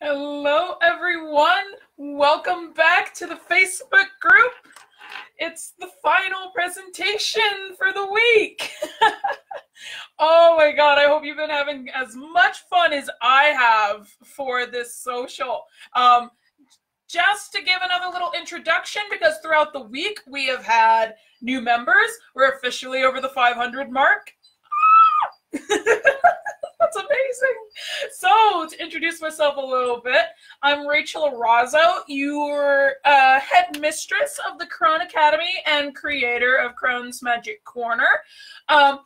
Hello, everyone. Welcome back to the Facebook group. It's the final presentation for the week. Oh my God, I hope you've been having as much fun as I have for this social. Just to give another little introduction, because throughout the week we have had new members. We're officially over the 500 mark. That's amazing. So, to introduce myself a little bit, I'm Rachel Arazo, your headmistress of the Crown Academy and creator of Crown's Magic Corner. I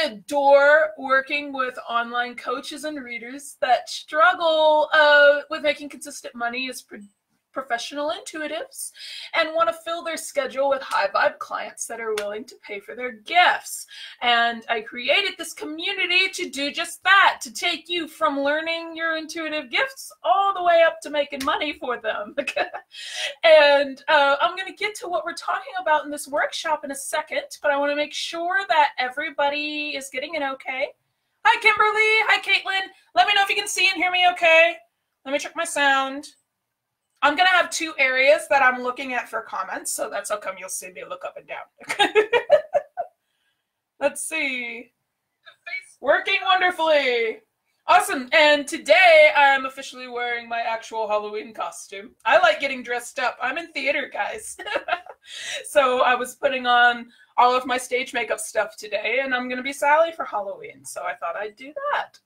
adore working with online coaches and readers that struggle with making consistent money as professional intuitives and want to fill their schedule with high vibe clients that are willing to pay for their gifts. And I created this community to do just that, to take you from learning your intuitive gifts all the way up to making money for them. And I'm going to get to what we're talking about in this workshop in a second, but I want to make sure that everybody is getting an okay. Hi, Kimberly. Hi, Caitlin. Let me know if you can see and hear me okay. Let me check my sound. I'm going to have two areas that I'm looking at for comments, so that's how come you'll see me look up and down. Let's see. Working wonderfully. Awesome. And today I'm officially wearing my actual Halloween costume. I like getting dressed up. I'm in theater, guys. So I was putting on all of my stage makeup stuff today, and I'm going to be Sally for Halloween, so I thought I'd do that.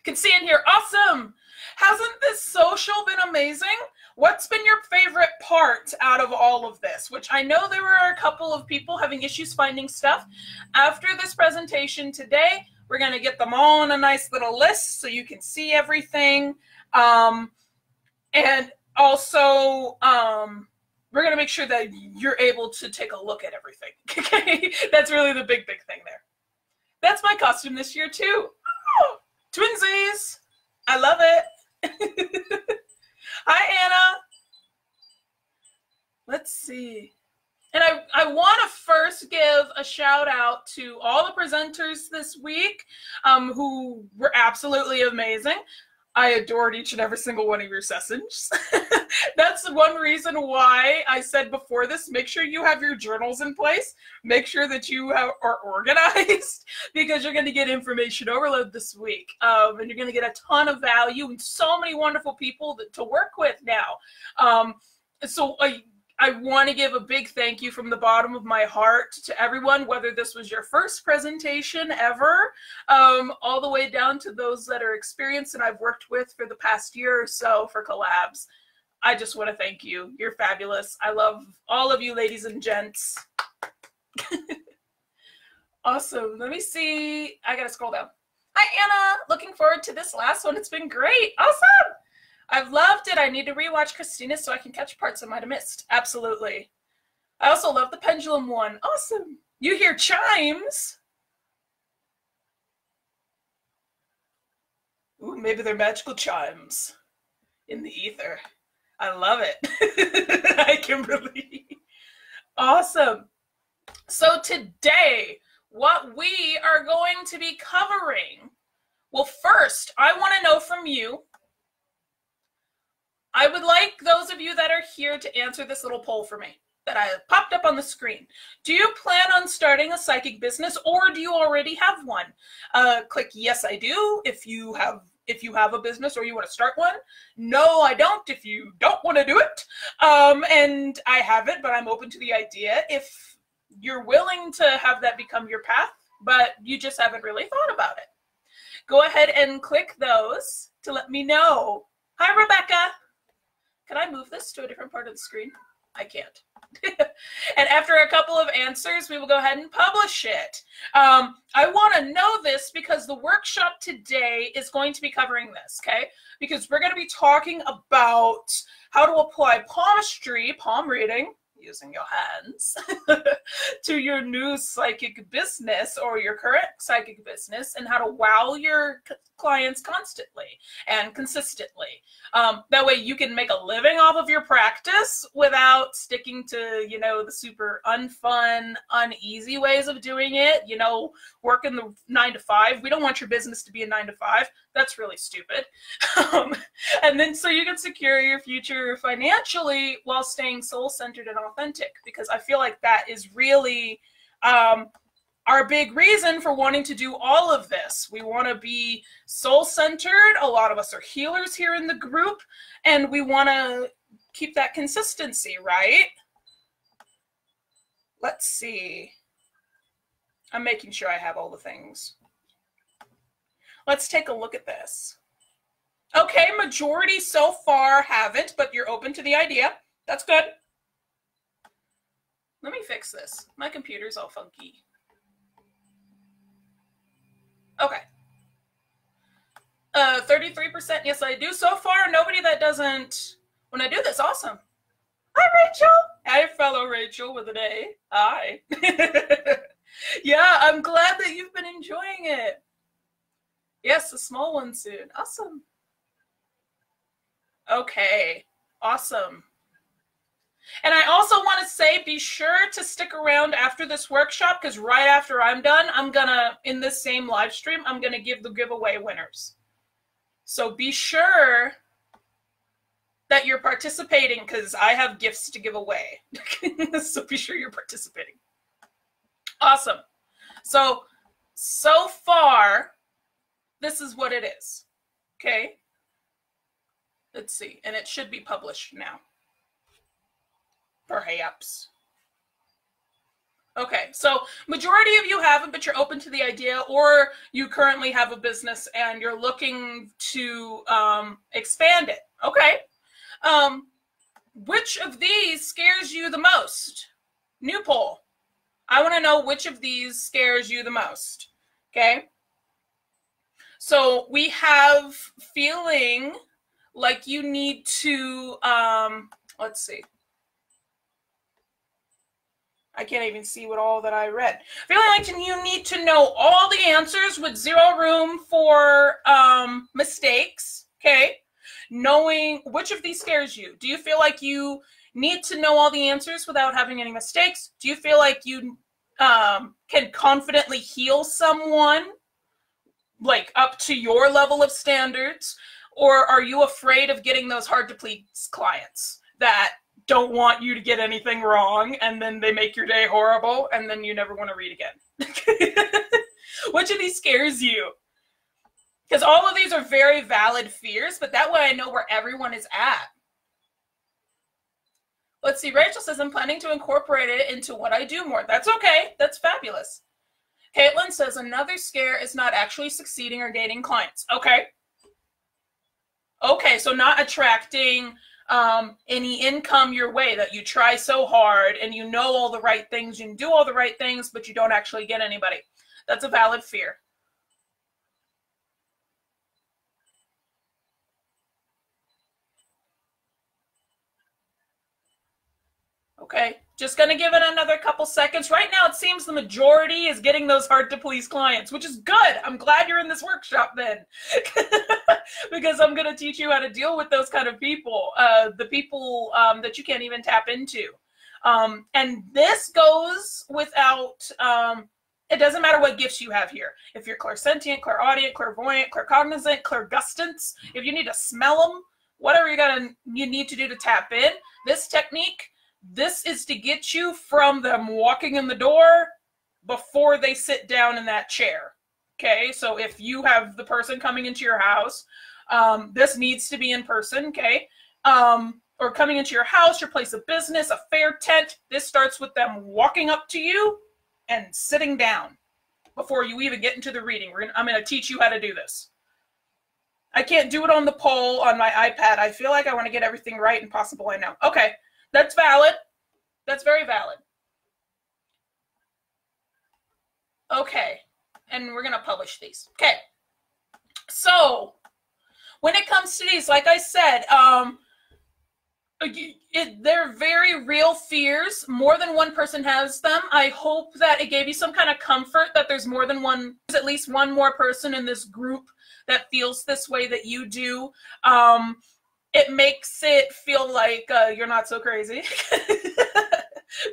Can see in here. Awesome. Hasn't this social been amazing? What's been your favorite part out of all of this? Which I know there were a couple of people having issues finding stuff. After this presentation today, we're going to get them all on a nice little list so you can see everything. And also, we're going to make sure that you're able to take a look at everything. Okay? That's really the big thing there. That's my costume this year too. Oh, twinsies. I love it. Hi, Anna. Let's see. And I want to first give a shout out to all the presenters this week who were absolutely amazing. I adored each and every single one of your sessions. That's one reason why I said before this, make sure you have your journals in place. Make sure that you are organized because you're going to get information overload this week. And you're going to get a ton of value and so many wonderful people to work with now. So I want to give a big thank you from the bottom of my heart to everyone, whether this was your first presentation ever, all the way down to those that are experienced and I've worked with for the past year or so for collabs. I just want to thank you. You're fabulous. I love all of you ladies and gents. Awesome. Let me see. I got to scroll down. Hi, Anna. Looking forward to this last one. It's been great. Awesome. I've loved it. I need to rewatch Christina so I can catch parts I might have missed. Absolutely. I also love the pendulum one. Awesome. You hear chimes. Ooh, maybe they're magical chimes in the ether. I love it. Hi, Kimberly. Awesome. So today, what we are going to be covering, well, first, I want to know from you, I would like those of you that are here to answer this little poll for me that I popped up on the screen. Do you plan on starting a psychic business or do you already have one? Click yes, I do if you have a business or you want to start one. No, I don't if you don't want to do it. And I haven't, but I'm open to the idea if you're willing to have that become your path, but you just haven't really thought about it. Go ahead and click those to let me know. Hi, Rebecca. Can I move this to a different part of the screen? I can't. And after a couple of answers, we will go ahead and publish it. I want to know this because the workshop today is going to be covering this, okay? Because we're going to be talking about how to apply palmistry, palm reading, using your hands, to your new psychic business or your current psychic business and how to wow your clients constantly and consistently. That way you can make a living off of your practice without sticking to, you know, the super unfun, uneasy ways of doing it, you know, working the 9 to 5. We don't want your business to be a 9 to 5. That's really stupid. And then so you can secure your future financially while staying soul-centered and authentic, because I feel like that is really our big reason for wanting to do all of this. We want to be soul-centered. A lot of us are healers here in the group, and we want to keep that consistency, right? Let's see. I'm making sure I have all the things. Let's take a look at this. Okay, majority so far haven't, but you're open to the idea. That's good. Let me fix this. My computer's all funky. Okay. 33%, yes I do. So far, nobody that doesn't when I do this. Awesome. Hi, Rachel. Hi, fellow Rachel with an A. Hi. Yeah, I'm glad that you've been enjoying it. Yes, a small one soon. Awesome. Okay, awesome. And I also want to say, be sure to stick around after this workshop, because right after I'm done, I'm gonna, in this same live stream, I'm gonna give the giveaway winners. So be sure that you're participating, because I have gifts to give away. So be sure you're participating. Awesome. So far, this is what it is. Okay. Let's see. And it should be published now. Perhaps. Okay, so majority of you haven't, but you're open to the idea, or you currently have a business and you're looking to expand it. Okay. Which of these scares you the most? New poll. I want to know which of these scares you the most. Okay. So we have feeling like you need to, let's see. I can't even see what all that I read. Feeling like you need to know all the answers with zero room for mistakes, okay? Knowing which of these scares you. Do you feel like you need to know all the answers without having any mistakes? Do you feel like you can confidently heal someone, like up to your level of standards? Or are you afraid of getting those hard to please clients that don't want you to get anything wrong, and then they make your day horrible, and then you never want to read again? Which of these scares you? Because all of these are very valid fears, but that way I know where everyone is at. Let's see, Rachel says, I'm planning to incorporate it into what I do more. That's okay. That's fabulous. Caitlin says, another scare is not actually succeeding or gaining clients. Okay. Okay, so not attracting any income your way, that you try so hard and you know all the right things, you can do all the right things, but you don't actually get anybody. That's a valid fear. Okay, just going to give it another couple seconds. Right now, it seems the majority is getting those hard-to-please clients, which is good. I'm glad you're in this workshop then, because I'm going to teach you how to deal with those kind of people, the people that you can't even tap into. And this goes without, it doesn't matter what gifts you have here. If you're clairsentient, clairaudient, clairvoyant, claircognizant, clairgustance, if you need to smell them, whatever you need to do to tap in, this technique, this is to get you from them walking in the door before they sit down in that chair. Okay, so if you have the person coming into your house, this needs to be in person, okay? Or coming into your house, your place of business, a fair tent. This starts with them walking up to you and sitting down before you even get into the reading. I'm going to teach you how to do this. I can't do it on the poll on my iPad. I feel like I want to get everything right and possible I know. Okay. That's valid. That's very valid. Okay, and we're going to publish these. Okay, so when it comes to these, like I said, they're very real fears. More than one person has them. I hope that it gave you some kind of comfort that there's more than one, there's at least one more person in this group that feels this way that you do. It makes it feel like you're not so crazy.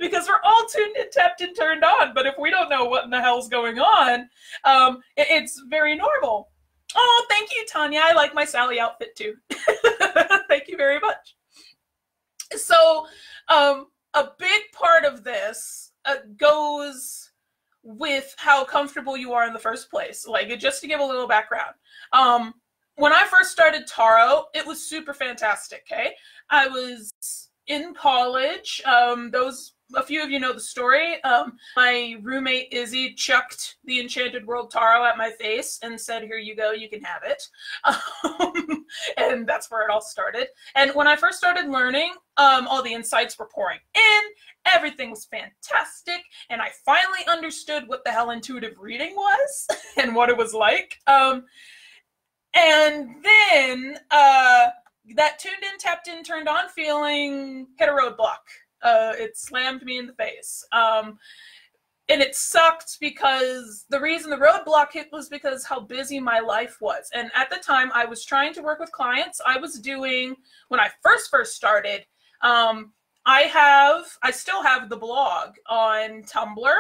Because we're all tuned and tapped and turned on. But if we don't know what in the hell's going on, it's very normal. Oh, thank you, Tanya. I like my Sally outfit too. very much. So a big part of this goes with how comfortable you are in the first place. Like, just to give a little background. When I first started tarot, it was super fantastic, okay? I was in college. A few of you know the story. My roommate Izzy chucked the Enchanted World Tarot at my face and said, "Here you go, you can have it." And that's where it all started. And when I first started learning, all the insights were pouring in. Everything was fantastic. And I finally understood what the hell intuitive reading was and what it was like. And then that tuned in, tapped in, turned on feeling hit a roadblock. It slammed me in the face. And it sucked because the reason the roadblock hit was because how busy my life was. And at the time, I was trying to work with clients. I was doing, when I first started, I still have the blog on Tumblr.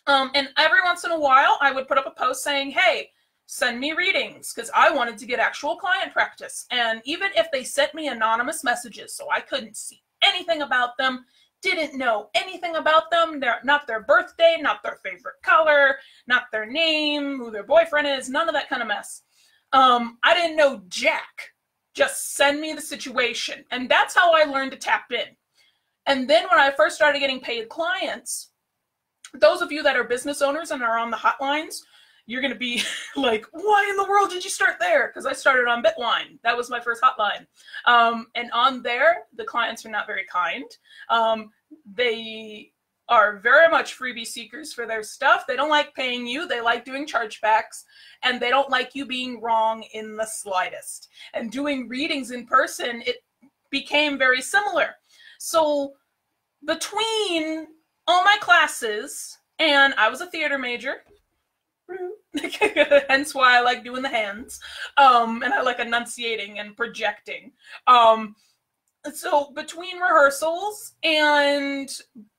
And every once in a while, I would put up a post saying, "Hey, send me readings," because I wanted to get actual client practice. And even if they sent me anonymous messages, so I couldn't see anything about them, didn't know anything about them, not their birthday, not their favorite color, not their name, who their boyfriend is, none of that kind of mess. I didn't know jack. Just send me the situation. And that's how I learned to tap in. And then when I first started getting paid clients, those of you that are business owners and are on the hotlines, you're going to be like, why in the world did you start there? Because I started on Bitline. That was my first hotline. And on there, the clients are not very kind. They are very much freebie seekers for their stuff. They don't like paying you. They like doing chargebacks. And they don't like you being wrong in the slightest. And doing readings in person, it became very similar. So between all my classes, and I was a theater major, hence why I like doing the hands, and I like enunciating and projecting. So between rehearsals and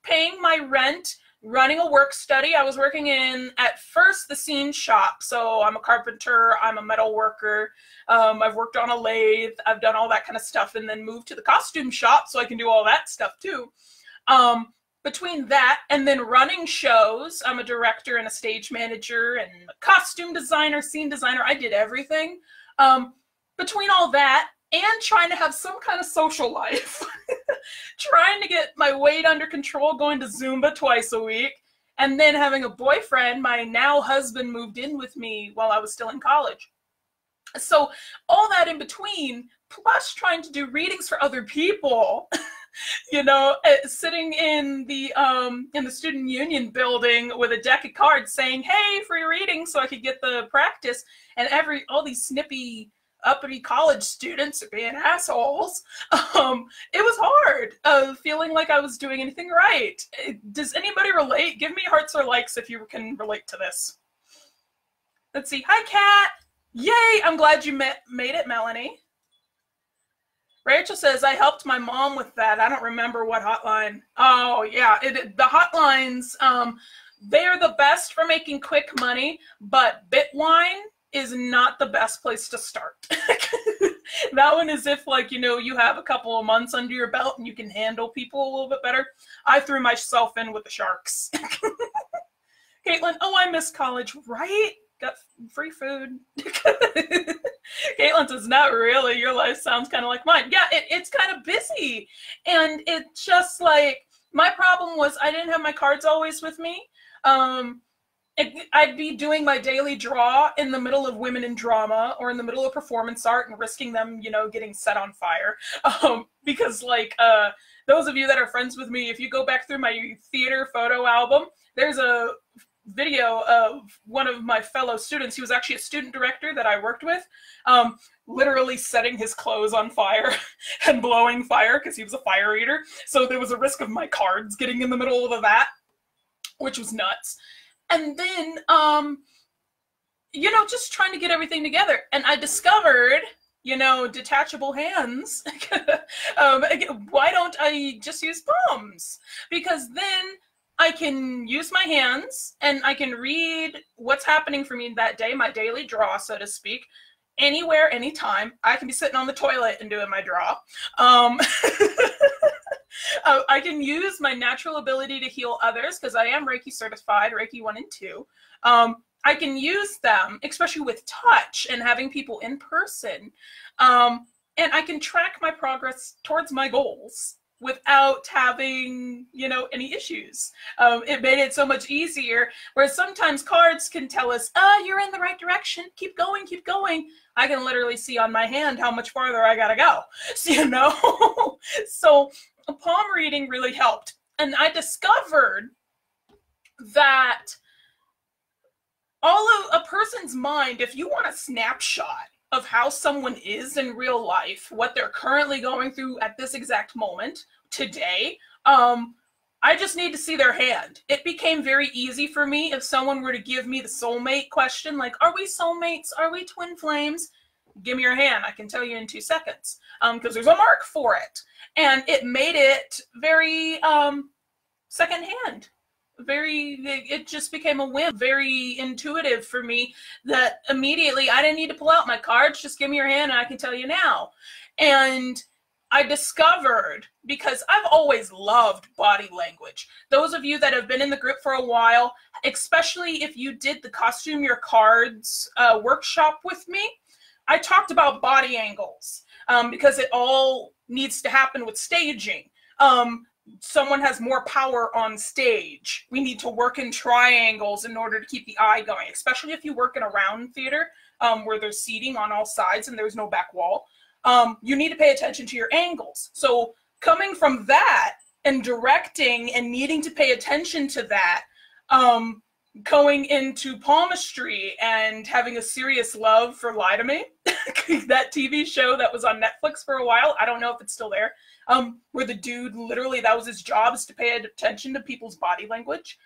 paying my rent, running a work study, I was working in, at first, the scene shop. So I'm a carpenter, I'm a metal worker, I've worked on a lathe, I've done all that kind of stuff, and then moved to the costume shop so I can do all that stuff too. Between that and then running shows, I'm a director and a stage manager and a costume designer, scene designer. I did everything. Between all that and trying to have some kind of social life, trying to get my weight under control, going to Zumba twice a week, and then having a boyfriend, my now husband moved in with me while I was still in college. So all that in between, plus trying to do readings for other people, you know, sitting in the student union building with a deck of cards saying, "Hey, free reading," so I could get the practice, and all these snippy uppity college students are being assholes. It was hard, feeling like I was doing anything right. Does anybody relate? Give me hearts or likes if you can relate to this. Let's see. Hi, Kat. Yay! I'm glad you made it, Melanie. Rachel says, "I helped my mom with that." I don't remember what hotline. Oh, yeah. The hotlines, they're the best for making quick money, but Bitwine is not the best place to start. That one is if, like, you know, you have a couple of months under your belt and you can handle people a little bit better. I threw myself in with the sharks. Caitlin, "Oh, I miss college," right? Got free food. Caitlin says, "Not really. Your life sounds kind of like mine." Yeah, it's kind of busy. And it's just like, my problem was I didn't have my cards always with me. I'd be doing my daily draw in the middle of women in drama or in the middle of performance art and risking them, you know, getting set on fire. Because, like, those of you that are friends with me, if you go back through my theater photo album, there's a video of one of my fellow students. He was actually a student director that I worked with, literally setting his clothes on fire and blowing fire because he was a fire eater. So there was a risk of my cards getting in the middle of that, which was nuts. And then, you know, just trying to get everything together. And I discovered, you know, detachable hands. Why don't I just use palms? Because then I can use my hands and I can read what's happening for me that day, my daily draw, so to speak. anywhere, anytime. I can be sitting on the toilet and doing my draw. I can use my natural ability to heal others because I am Reiki certified, Reiki 1 and 2. I can use them, especially with touch and having people in person. And I can track my progress towards my goals without having, you know, any issues. It made it so much easier, whereas sometimes cards can tell us, you're in the right direction, keep going, keep going. I can literally see on my hand how much farther I gotta go, so, you know? So a palm reading really helped. And I discovered that all of a person's mind, if you want a snapshot of how someone is in real life, what they're currently going through at this exact moment, today, I just need to see their hand. It became very easy for me if someone were to give me the soulmate question, like, are we soulmates? Are we twin flames? Give me your hand. I can tell you in 2 seconds, because there's a mark for it. And it made it very secondhand. It just became a whim, very intuitive for me, that immediately I didn't need to pull out my cards, just give me your hand and I can tell you now. And I discovered, because I've always loved body language. Those of you that have been in the group for a while, especially if you did the Costume Your Cards workshop with me, I talked about body angles because it all needs to happen with staging. Someone has more power on stage. We need to work in triangles in order to keep the eye going, especially if you work in a round theater where there's seating on all sides and there's no back wall. You need to pay attention to your angles. So coming from that and directing and needing to pay attention to that, going into palmistry and having a serious love for Lie to Me, that TV show that was on Netflix for a while. I don't know if it's still there. Where the dude, literally, that was his job, is to pay attention to people's body language.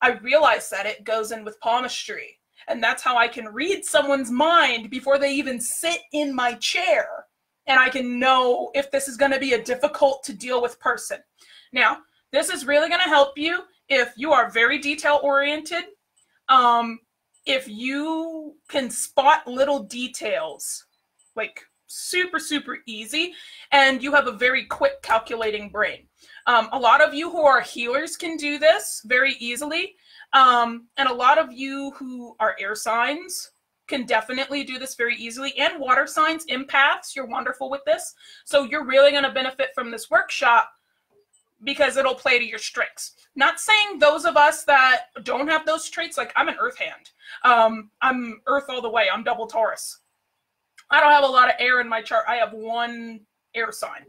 I realized that it goes in with palmistry. And that's how I can read someone's mind before they even sit in my chair. And I can know if this is going to be a difficult to deal with person. Now, this is really going to help you if you are very detail oriented. If you can spot little details, like super, super easy, and you have a very quick calculating brain. A lot of you who are healers can do this very easily. And a lot of you who are air signs can definitely do this very easily. And water signs, empaths, you're wonderful with this. So you're really going to benefit from this workshop because it'll play to your strengths. Not saying those of us that don't have those traits, like I'm an earth hand. I'm earth all the way. I'm double Taurus. I don't have a lot of air in my chart. I have one air sign.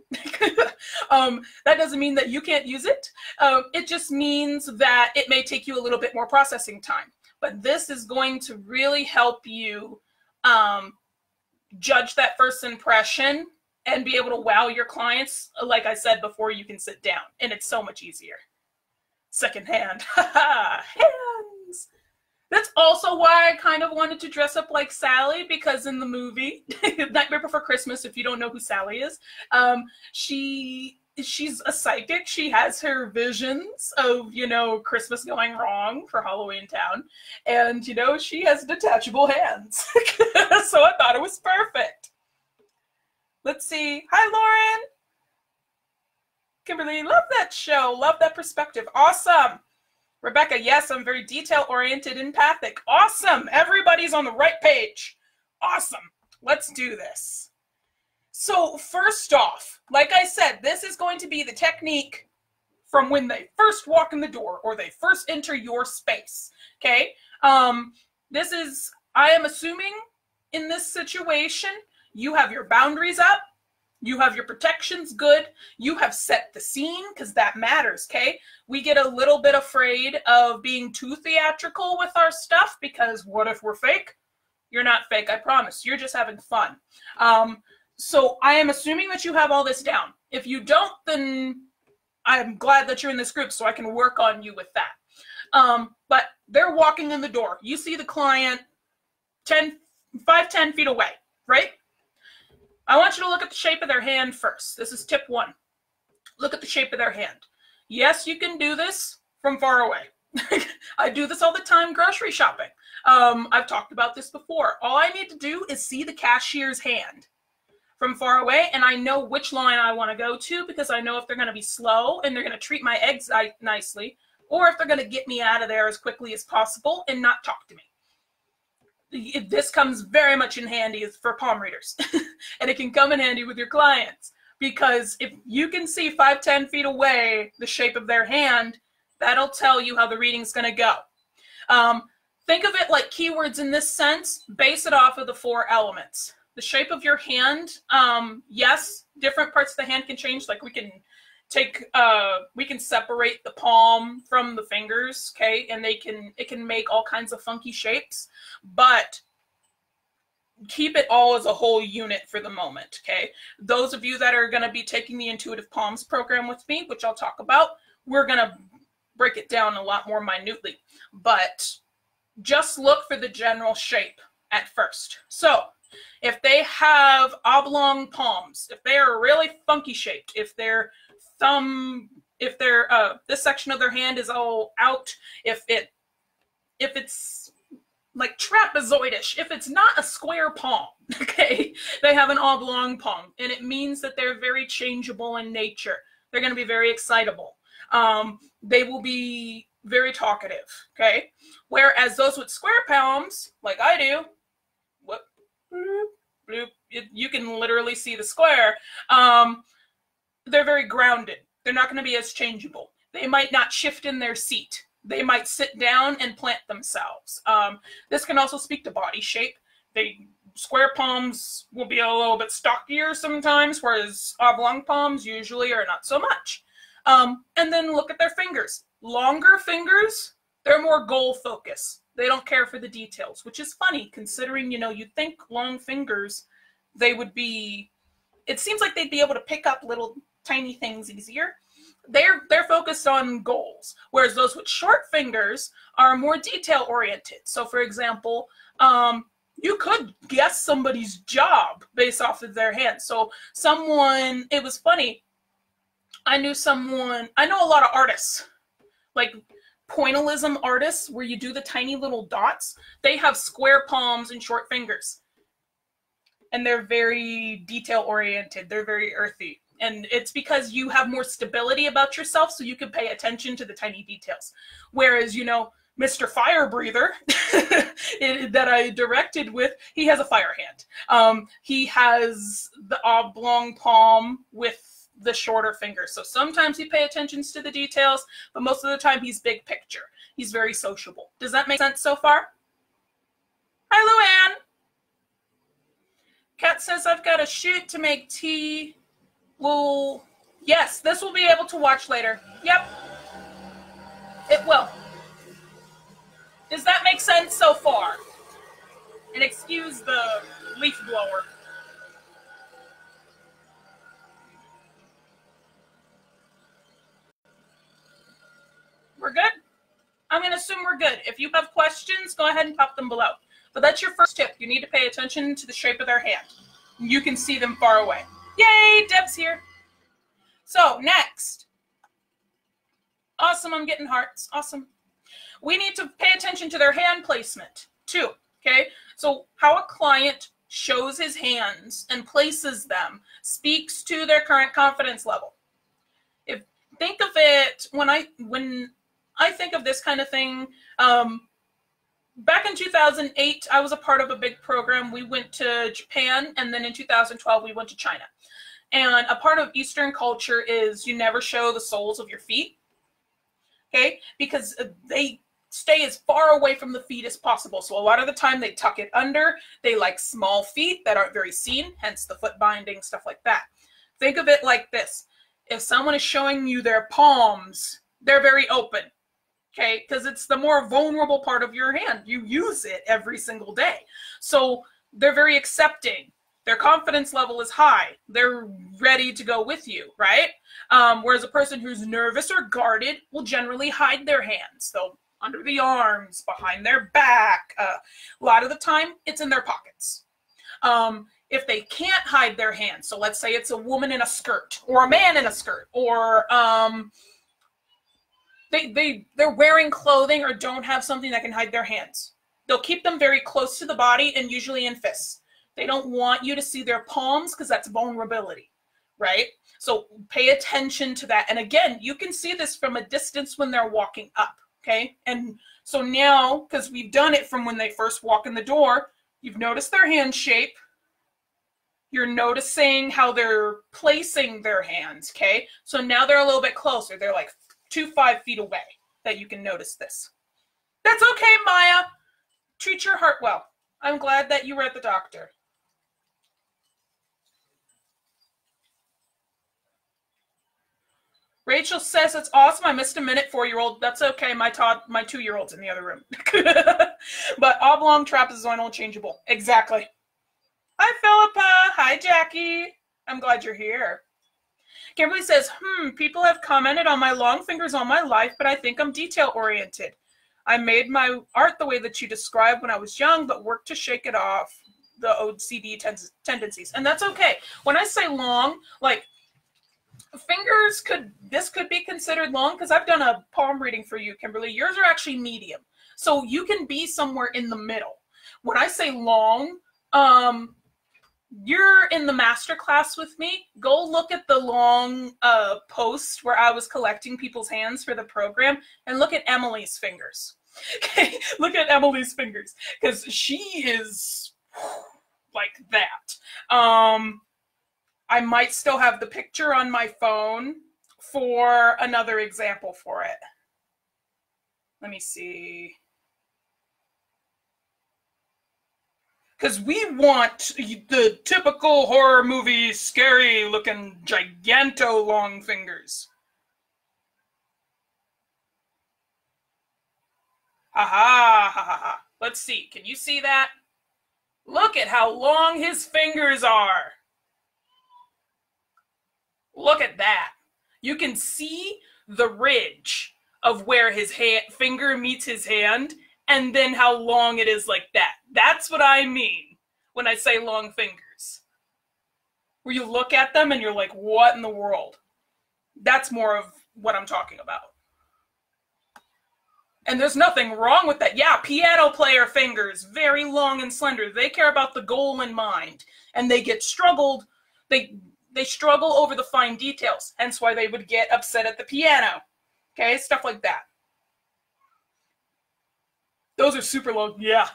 That doesn't mean that you can't use it. It just means that it may take you a little bit more processing time. But this is going to really help you judge that first impression and be able to wow your clients, like I said, before you can sit down. And it's so much easier. Second hand. Hands. That's also why I kind of wanted to dress up like Sally, because in the movie, Nightmare Before Christmas, if you don't know who Sally is, she's a psychic. She has her visions of, you know, Christmas going wrong for Halloween Town. And, you know, she has detachable hands. So I thought it was perfect. Let's see. Hi, Lauren. Kimberly, love that show. Love that perspective. Awesome. Rebecca, yes, I'm very detail-oriented, empathic. Awesome. Everybody's on the right page. Awesome. Let's do this. So first off, like I said, this is going to be the technique from when they first walk in the door or they first enter your space. Okay? This is, I am assuming in this situation, you have your boundaries up. You have your protections good. You have set the scene, because that matters, okay? We get a little bit afraid of being too theatrical with our stuff, because what if we're fake? You're not fake, I promise. You're just having fun. So I am assuming that you have all this down. If you don't, then I'm glad that you're in this group so I can work on you with that. But they're walking in the door. You see the client 10 feet away, right? I want you to look at the shape of their hand first. This is tip 1. Look at the shape of their hand. Yes, you can do this from far away. I do this all the time grocery shopping. I've talked about this before. All I need to do is see the cashier's hand from far away, and I know which line I want to go to because I know if they're going to be slow and they're going to treat my eggs nicely, or if they're going to get me out of there as quickly as possible and not talk to me. This comes very much in handy for palm readers, and it can come in handy with your clients because if you can see 5-10 feet away the shape of their hand, that'll tell you how the reading's going to go. Think of it like keywords in this sense. Base it off of the 4 elements. The shape of your hand, yes, different parts of the hand can change. Like we can separate the palm from the fingers, okay, and it can make all kinds of funky shapes, but keep it all as a whole unit for the moment, okay? Those of you that are going to be taking the Intuitive Palms program with me, which I'll talk about, we're going to break it down a lot more minutely, but just look for the general shape at first. So if they have oblong palms, if they are really funky shaped, if their thumb, if their this section of their hand is all out, if it's like trapezoidish, if it's not a square palm, okay, they have an oblong palm, and it means that they're very changeable in nature. They're going to be very excitable. They will be very talkative, okay? Whereas those with square palms, like I do, whoop, bloop, bloop, you can literally see the square, they're very grounded. They're not going to be as changeable. They might not shift in their seat. They might sit down and plant themselves. This can also speak to body shape. Square palms will be a little bit stockier sometimes, whereas oblong palms usually are not so much. And then look at their fingers. Longer fingers, they're more goal focused. They don't care for the details, which is funny considering, you think long fingers, they would be, it seems like they'd be able to pick up little tiny things easier. They're focused on goals, whereas those with short fingers are more detail oriented. So for example, you could guess somebody's job based off of their hands. So it was funny, I know a lot of artists, like pointillism artists, where you do the tiny little dots. They have square palms and short fingers. And they're very detail oriented. They're very earthy. And it's because you have more stability about yourself, so you can pay attention to the tiny details. Whereas, Mr. Fire Breather that I directed with, he has a fire hand. He has the oblong palm with the shorter fingers. So sometimes he pays attention to the details, but most of the time he's big picture. He's very sociable. Does that make sense so far? Hi, Luann. Kat says, I've got to shoot to make tea. Well, yes, this will be able to watch later. Yep. It will. Does that make sense so far? And excuse the leaf blower. We're good? I'm going to assume we're good. If you have questions, go ahead and pop them below. But that's your first tip. You need to pay attention to the shape of their hand. You can see them far away. Yay, Deb's here. So next. Awesome, I'm getting hearts. Awesome. We need to pay attention to their hand placement too, okay? So how a client shows his hands and places them speaks to their current confidence level. Think of it, when I think of this kind of thing, back in 2008, I was a part of a big program. We went to Japan, and then in 2012, we went to China. And a part of Eastern culture is you never show the soles of your feet, okay? Because they stay as far away from the feet as possible. So a lot of the time they tuck it under. They like small feet that aren't very seen, hence the foot binding, stuff like that. Think of it like this. If someone is showing you their palms, they're very open, okay? Because it's the more vulnerable part of your hand. You use it every single day. So they're very accepting. Their confidence level is high. They're ready to go with you, right? Whereas a person who's nervous or guarded will generally hide their hands. So under the arms, behind their back. A lot of the time, it's in their pockets. If they can't hide their hands, so let's say it's a woman in a skirt, or a man in a skirt, or they're wearing clothing or don't have something that can hide their hands. They'll keep them very close to the body and usually in fists. They don't want you to see their palms because that's vulnerability, right? So pay attention to that. And again, you can see this from a distance when they're walking up, okay? And so now, because we've done it from when they first walk in the door, you've noticed their hand shape. You're noticing how they're placing their hands, okay? So now they're a little bit closer. They're like 5 feet away that you can notice this. That's okay, Maya. Treat your heart well. I'm glad that you were at the doctor. Rachel says, it's awesome. I missed a minute, 4-year-old. That's okay. My 2-year-old's in the other room. But oblong trapezoidal changeable. Exactly. Hi, Philippa. Hi, Jackie. I'm glad you're here. Kimberly says, people have commented on my long fingers all my life, but I think I'm detail-oriented. I made my art the way that you described when I was young, but worked to shake it off the OCD tendencies. And that's okay. When I say long, like, fingers could be considered long because I've done a palm reading for you, Kimberly. Yours are actually medium. So you can be somewhere in the middle. When I say long, you're in the master class with me. Go look at the long post where I was collecting people's hands for the program and look at Emily's fingers. Okay, look at Emily's fingers because she is like that. I might still have the picture on my phone for another example for it. Let me see. Because we want the typical horror movie, scary looking, giganto long fingers. Ha ha ha ha ha. Let's see. Can you see that? Look at how long his fingers are. Look at that. You can see the ridge of where his finger meets his hand and then how long it is like that. That's what I mean when I say long fingers. Where you look at them and you're like, what in the world? That's more of what I'm talking about. And there's nothing wrong with that. Yeah, piano player fingers, very long and slender. They care about the goal in mind. And they get struggled. They struggle over the fine details, hence why they would get upset at the piano. Okay, stuff like that. Those are super long, yeah.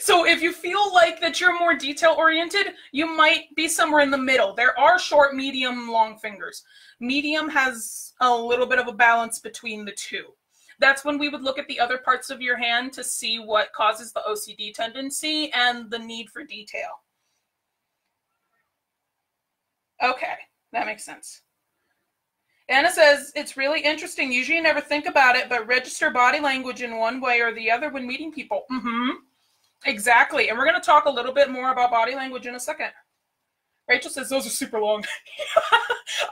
So if you feel like that you're more detail-oriented, you might be somewhere in the middle. There are short, medium, long fingers. Medium has a little bit of a balance between the two. That's when we would look at the other parts of your hand to see what causes the OCD tendency and the need for detail. Okay, that makes sense. Anna says, it's really interesting. Usually you never think about it, but register body language in one way or the other when meeting people. Exactly. And we're going to talk a little bit more about body language in a second. Rachel says, those are super long.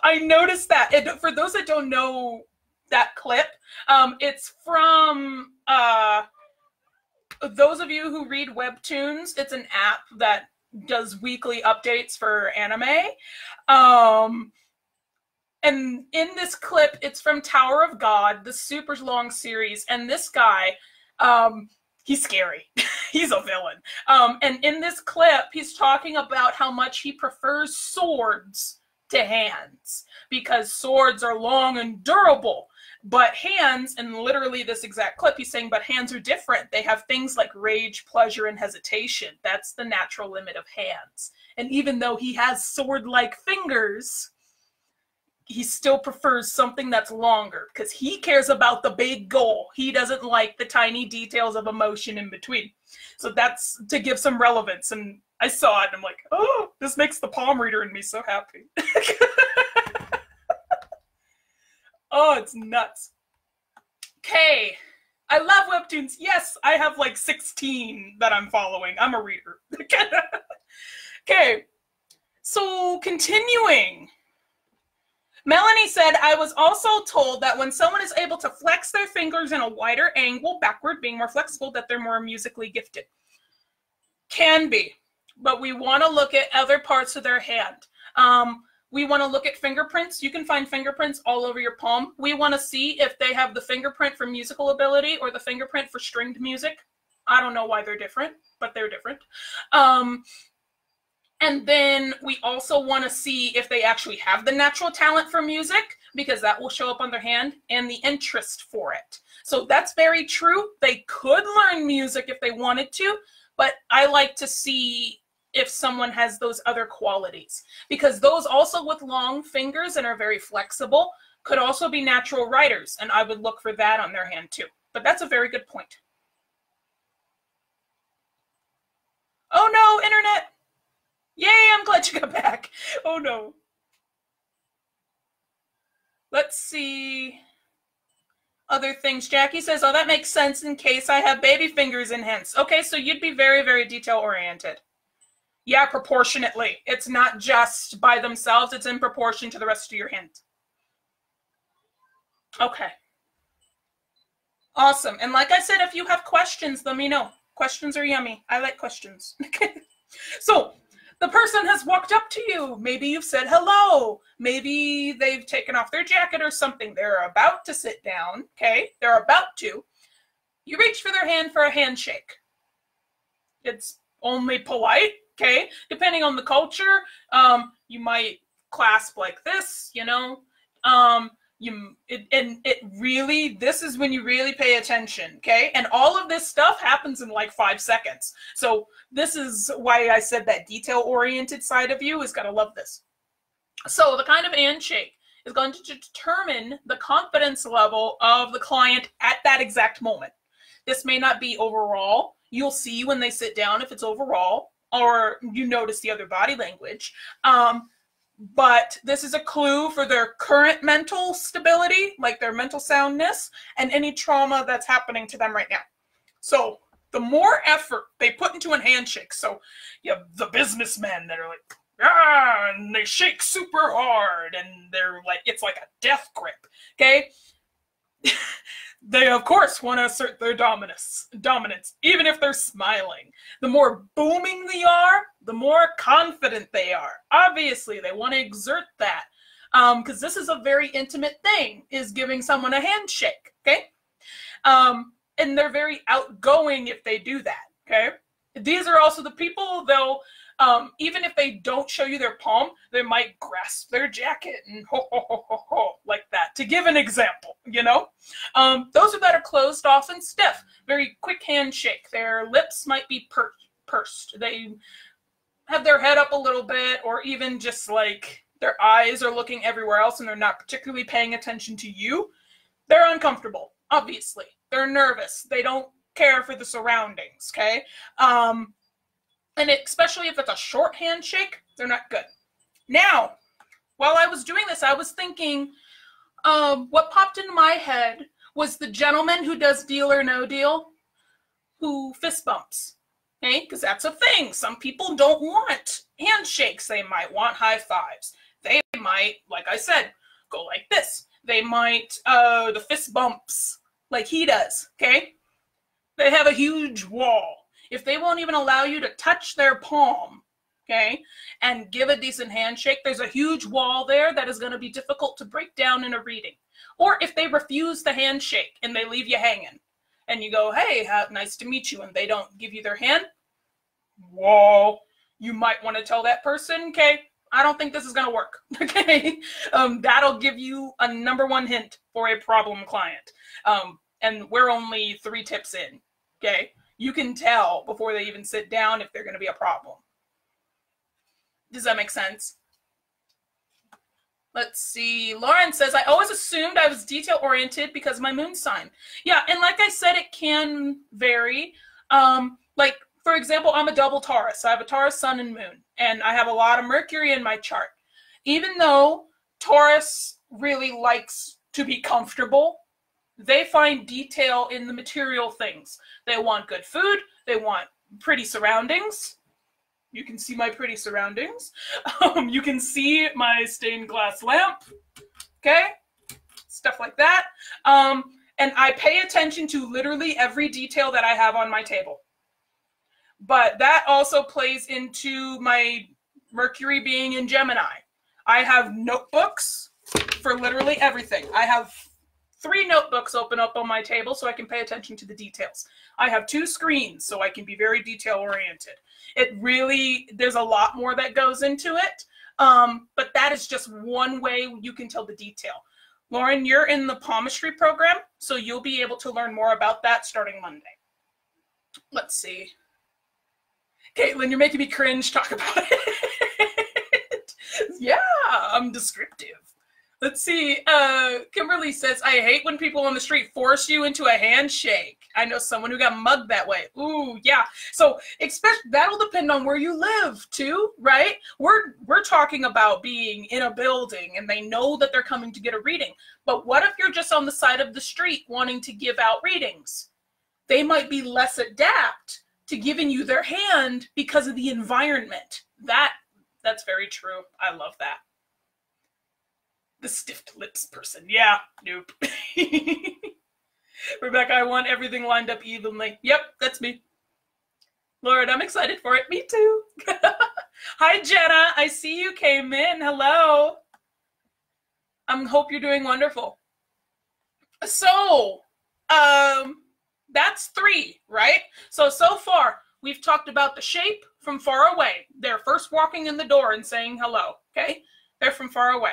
I noticed that. And for those that don't know that clip, it's from those of you who read webtoons. It's an app that does weekly updates for anime. And in this clip, it's from Tower of God, the super long series. And this guy, he's scary. He's a villain. And in this clip, he's talking about how much he prefers swords to hands because swords are long and durable. But hands, and literally this exact clip, he's saying, but hands are different. They have things like rage, pleasure, and hesitation. That's the natural limit of hands. And even though he has sword-like fingers, he still prefers something that's longer because he cares about the big goal. He doesn't like the tiny details of emotion in between. So that's to give some relevance. And I saw it and I'm like, oh, this makes the palm reader in me so happy. Oh, it's nuts. Okay. I love webtoons. Yes, I have like 16 that I'm following. I'm a reader. Okay. So continuing. Melanie said, I was also told that when someone is able to flex their fingers in a wider angle, backward, being more flexible, that they're more musically gifted. Can be, but we want to look at other parts of their hand. We want to look at fingerprints. You can find fingerprints all over your palm. We want to see if they have the fingerprint for musical ability or the fingerprint for stringed music. I don't know why they're different, but they're different. And then we also want to see if they actually have the natural talent for music, because that will show up on their hand, and the interest for it. So that's very true. They could learn music if they wanted to, but I like to see if someone has those other qualities, because those also with long fingers and are very flexible could also be natural writers, and I would look for that on their hand too. But that's a very good point. Oh no, internet. Yay, I'm glad you got back. Oh no. Let's see. Other things. Jackie says, oh, that makes sense in case I have baby fingers and hints. Okay, so you'd be very, very detail oriented. Yeah, proportionately. It's not just by themselves. It's in proportion to the rest of your hand. Okay. Awesome. And like I said, if you have questions, let me know. Questions are yummy. I like questions. So the person has walked up to you. Maybe you've said hello. Maybe they've taken off their jacket or something. They're about to sit down. Okay. They're about to. You reach for their hand for a handshake. It's only polite. Okay. Depending on the culture, you might clasp like this, you know. This is when you really pay attention, okay? And all of this stuff happens in like 5 seconds. So this is why I said that detail-oriented side of you is gonna love this. So the kind of handshake is going to determine the confidence level of the client at that exact moment. This may not be overall. You'll see when they sit down if it's overall, or you notice the other body language. But this is a clue for their current mental stability, like their mental soundness, and any trauma that's happening to them right now. So the more effort they put into a handshake, so you have the businessmen that are like, ah, and they shake super hard, and they're like, it's like a death grip, okay? They, of course, want to assert their dominance, even if they're smiling. The more booming they are, the more confident they are. Obviously, they want to exert that, because this is a very intimate thing, is giving someone a handshake, okay? And they're very outgoing if they do that, okay? These are also the people, though, even if they don't show you their palm, they might grasp their jacket and ho, ho, ho, ho, ho, like that, to give an example, you know? Those that are closed off and stiff, very quick handshake. Their lips might be pursed. They have their head up a little bit, or even just like their eyes are looking everywhere else and they're not particularly paying attention to you. They're uncomfortable, obviously. They're nervous. They don't care for the surroundings, okay? And especially if it's a short handshake, they're not good. Now, while I was doing this, I was thinking, what popped into my head was the gentleman who does Deal or No Deal, who fist bumps, okay? Because that's a thing. Some people don't want handshakes. They might want high fives. They might, like I said, go like this. They might, the fist bumps like he does, okay? They have a huge wall. If they won't even allow you to touch their palm, okay, and give a decent handshake, there's a huge wall there that is going to be difficult to break down in a reading. Or if they refuse the handshake and they leave you hanging, and you go, hey, nice to meet you, and they don't give you their hand, whoa, you might want to tell that person, okay, I don't think this is going to work, okay? That'll give you a #1 hint for a problem client. And we're only 3 tips in, okay? You can tell before they even sit down if they're going to be a problem. Does that make sense? Let's see. Lauren says, I always assumed I was detail-oriented because of my moon sign. Yeah, and like I said, it can vary. Like, for example, I'm a double Taurus. I have a Taurus sun and moon, and I have a lot of Mercury in my chart. Even though Taurus really likes to be comfortable, they find detail in the material things. They want good food. They want pretty surroundings. You can see my pretty surroundings. You can see my stained glass lamp. Okay? Stuff like that. And I pay attention to literally every detail that I have on my table. But that also plays into my Mercury being in Gemini. I have notebooks for literally everything. I have 3 notebooks open up on my table so I can pay attention to the details. I have 2 screens so I can be very detail oriented. It really, there's a lot more that goes into it, but that is just one way you can tell the detail. Lauren, you're in the Palmistry program, so you'll be able to learn more about that starting Monday. Let's see. Caitlin, you're making me cringe. Talk about it. Yeah, I'm descriptive. Let's see. Kimberly says, I hate when people on the street force you into a handshake. I know someone who got mugged that way. Ooh, yeah. So that'll depend on where you live too, right? We're talking about being in a building and they know that they're coming to get a reading. But what if you're just on the side of the street wanting to give out readings? They might be less adept to giving you their hand because of the environment. That's very true. I love that. The stiffed lips person. Yeah, nope. Rebecca, I want everything lined up evenly. Yep, that's me. Lord, I'm excited for it. Me too. Hi, Jenna. I see you came in. Hello. I hope you're doing wonderful. So, that's 3, right? So far, we've talked about the shape from far away. They're first walking in the door and saying hello, okay? They're from far away.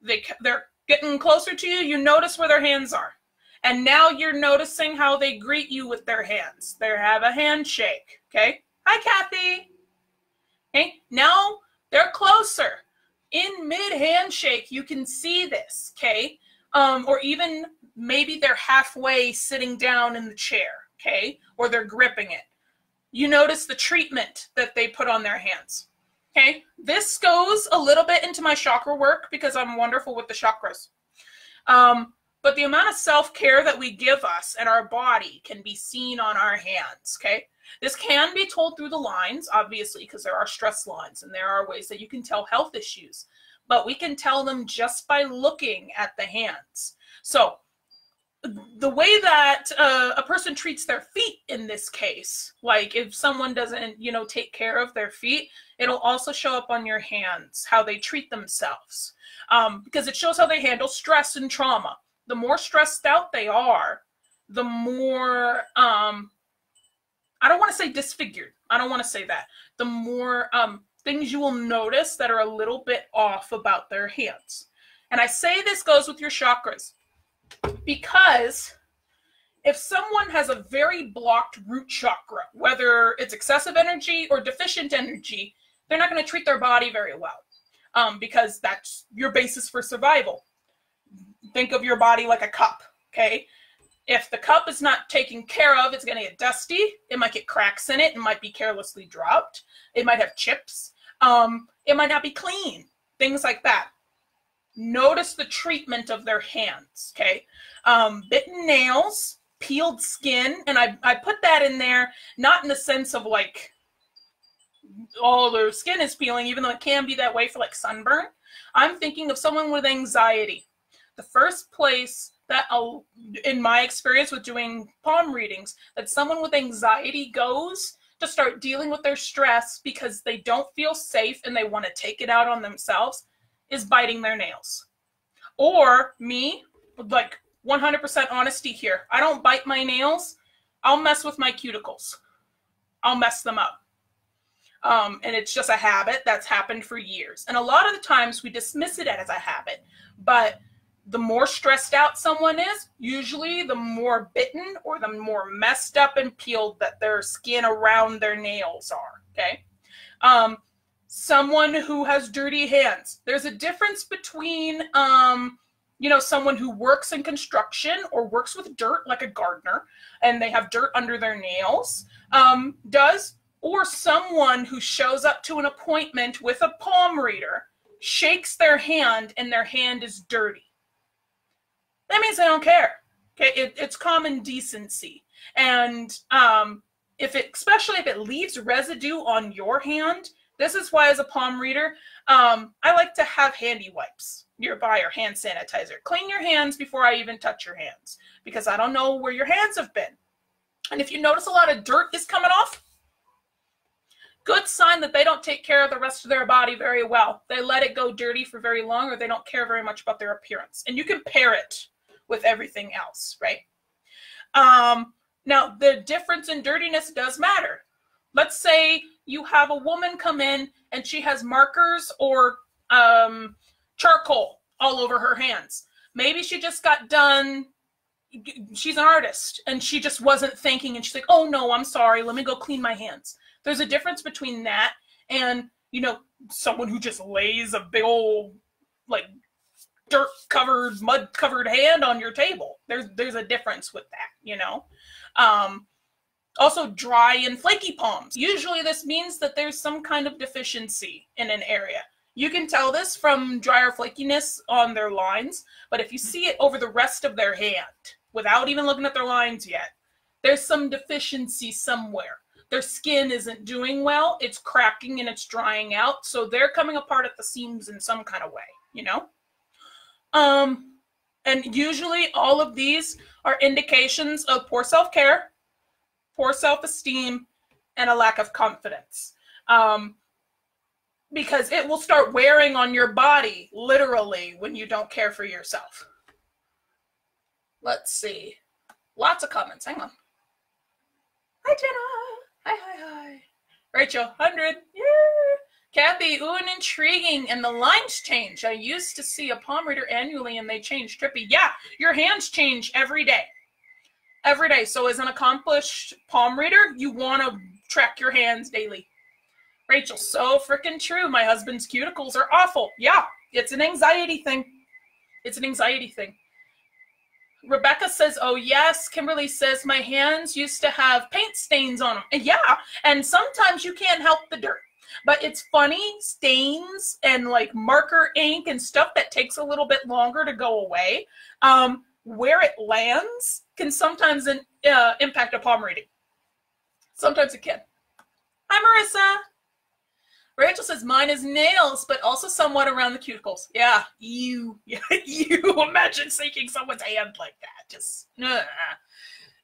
They're getting closer to you. You notice where their hands are. And now you're noticing how they greet you with their hands. They have a handshake, okay? Hi, Kathy. Okay, now they're closer. In mid-handshake, you can see this, okay? Or even maybe they're halfway sitting down in the chair, okay? Or they're gripping it. You notice the treatment that they put on their hands. Okay, this goes a little bit into my chakra work because I'm wonderful with the chakras. But the amount of self-care that we give us and our body can be seen on our hands, okay? This can be told through the lines, obviously, because there are stress lines and there are ways that you can tell health issues. But we can tell them just by looking at the hands. So the way that a person treats their feet in this case, like if someone doesn't, take care of their feet, it'll also show up on your hands, how they treat themselves, because it shows how they handle stress and trauma. The more stressed out they are, the more, I don't want to say disfigured. I don't want to say that. The more things you will notice that are a little bit off about their hands. And I say this goes with your chakras. Because if someone has a very blocked root chakra, whether it's excessive energy or deficient energy, they're not going to treat their body very well because that's your basis for survival. Think of your body like a cup, okay? If the cup is not taken care of, it's going to get dusty. It might get cracks in it. It might be carelessly dropped. It might have chips. It might not be clean, things like that. Notice the treatment of their hands, okay? Bitten nails, peeled skin, and I put that in there, not in the sense of like, all their skin is peeling, even though it can be that way for like sunburn. I'm thinking of someone with anxiety. The first place that, in my experience with doing palm readings, that someone with anxiety goes to start dealing with their stress because they don't feel safe and they want to take it out on themselves is biting their nails. Or me, like 100% honesty here. I don't bite my nails. I'll mess with my cuticles. I'll mess them up. And it's just a habit that's happened for years. And a lot of the times we dismiss it as a habit. But the more stressed out someone is, usually the more bitten or the more messed up and peeled that their skin around their nails are, okay? Someone who has dirty hands. There's a difference between, someone who works in construction or works with dirt, like a gardener, and they have dirt under their nails, or someone who shows up to an appointment with a palm reader, shakes their hand, and their hand is dirty. That means they don't care. Okay, it's common decency. And especially if it leaves residue on your hand, this is why as a palm reader, I like to have handy wipes nearby or hand sanitizer. Clean your hands before I even touch your hands because I don't know where your hands have been. And if you notice a lot of dirt is coming off, Good sign that they don't take care of the rest of their body very well. They let it go dirty for very long, or they don't care very much about their appearance. And you can pair it with everything else, right? Now, the difference in dirtiness does matter. Let's say you have a woman come in and she has markers or charcoal all over her hands. Maybe she just got done. She's an artist and she just wasn't thinking, and she's like, oh no, I'm sorry, let me go clean my hands. There's a difference between that and, you know, someone who just lays a big old, like, dirt-covered, mud-covered hand on your table. There's a difference with that, you know. Also, dry and flaky palms. Usually this means that there's some kind of deficiency in an area. You can tell this from drier flakiness on their lines, but if you see it over the rest of their hand, without even looking at their lines yet, there's some deficiency somewhere. Their skin isn't doing well, it's cracking and it's drying out, so they're coming apart at the seams in some kind of way, you know? And usually all of these are indications of poor self-care, poor self-esteem, and a lack of confidence. Because it will start wearing on your body, literally, when you don't care for yourself. Let's see. Lots of comments. Hang on. Hi, Jenna. Hi. Rachel, 100. Yeah. Kathy, ooh, and intriguing. And the lines change. I used to see a palm reader annually and they change. Trippy. Yeah, your hands change every day. Every day. So as an accomplished palm reader, you want to track your hands daily. Rachel, so freaking true. My husband's cuticles are awful. Yeah, it's an anxiety thing. It's an anxiety thing. Rebecca says, oh yes. Kimberly says, my hands used to have paint stains on them. And yeah, and sometimes you can't help the dirt. But it's funny, stains and like marker ink and stuff that takes a little bit longer to go away, where it lands can sometimes impact a palm reading. Sometimes it can. Hi, Marissa. Rachel says, mine is nails, but also somewhat around the cuticles. Yeah, you imagine shaking someone's hand like that. Just,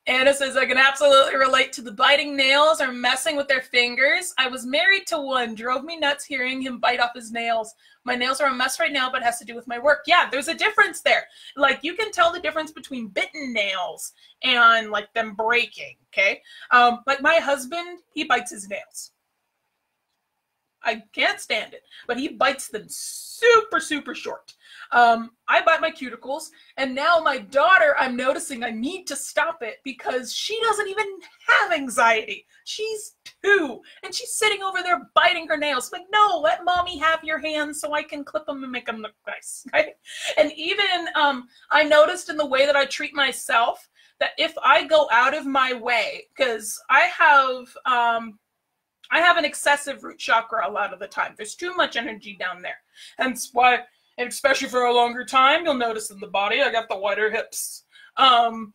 Anna says, I can absolutely relate to the biting nails or messing with their fingers. I was married to one. Drove me nuts hearing him bite off his nails. My nails are a mess right now, but it has to do with my work. Yeah, there's a difference there. Like, you can tell the difference between bitten nails and, like, them breaking, okay? Like, my husband, he bites his nails. I can't stand it, but he bites them super, super short. I bite my cuticles, and now my daughter, I'm noticing I need to stop it because she doesn't even have anxiety. She's 2, and she's sitting over there biting her nails. I'm like, no, let mommy have your hands so I can clip them and make them look nice. Right? And even I noticed in the way that I treat myself that if I go out of my way, because I have an excessive root chakra a lot of the time. There's too much energy down there. Hence why, and especially for a longer time, you'll notice in the body, I got the wider hips. And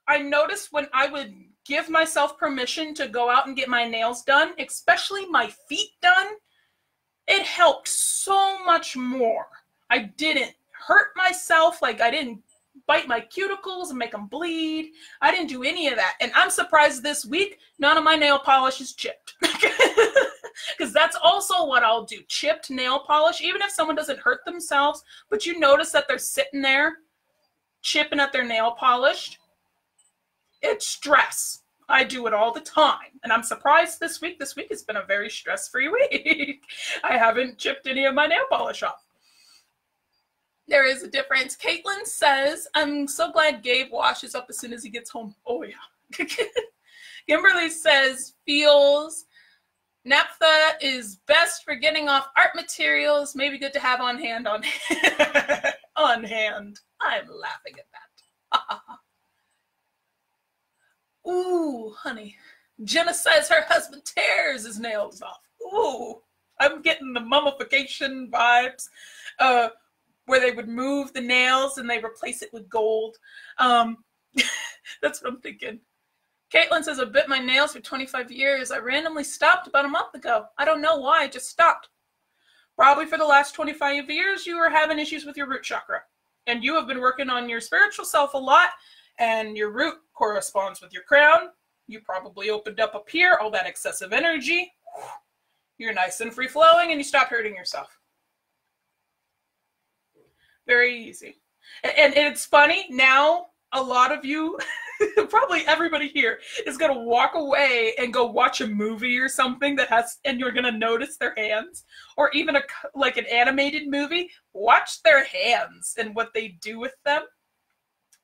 I noticed when I would give myself permission to go out and get my nails done, especially my feet done, it helped so much more. I didn't hurt myself, like I didn't bite my cuticles and make them bleed. I didn't do any of that. And I'm surprised this week, none of my nail polish is chipped. Because that's also what I'll do. Chipped nail polish, even if someone doesn't hurt themselves, but you notice that they're sitting there chipping at their nail polish, it's stress. I do it all the time. And I'm surprised this week has been a very stress-free week. I haven't chipped any of my nail polish off. There is a difference. Caitlin says, I'm so glad Gabe washes up as soon as he gets home. Oh, yeah. Kimberly says, feels naphtha is best for getting off art materials. Maybe good to have on hand. On hand. I'm laughing at that. Ooh, honey. Jenna says her husband tears his nails off. Ooh, I'm getting the mummification vibes. Where they would move the nails and they replace it with gold. That's what I'm thinking. Caitlin says, I bit my nails for 25 years. I randomly stopped about a month ago. I don't know why, I just stopped. Probably for the last 25 years, you were having issues with your root chakra. And you have been working on your spiritual self a lot, and your root corresponds with your crown, You probably opened up here, all that excessive energy. You're nice and free-flowing, and you stop hurting yourself. Very easy. And it's funny, now a lot of you, probably everybody here, is going to walk away and go watch a movie or something that has, and you're going to notice their hands, or even like an animated movie. Watch their hands and what they do with them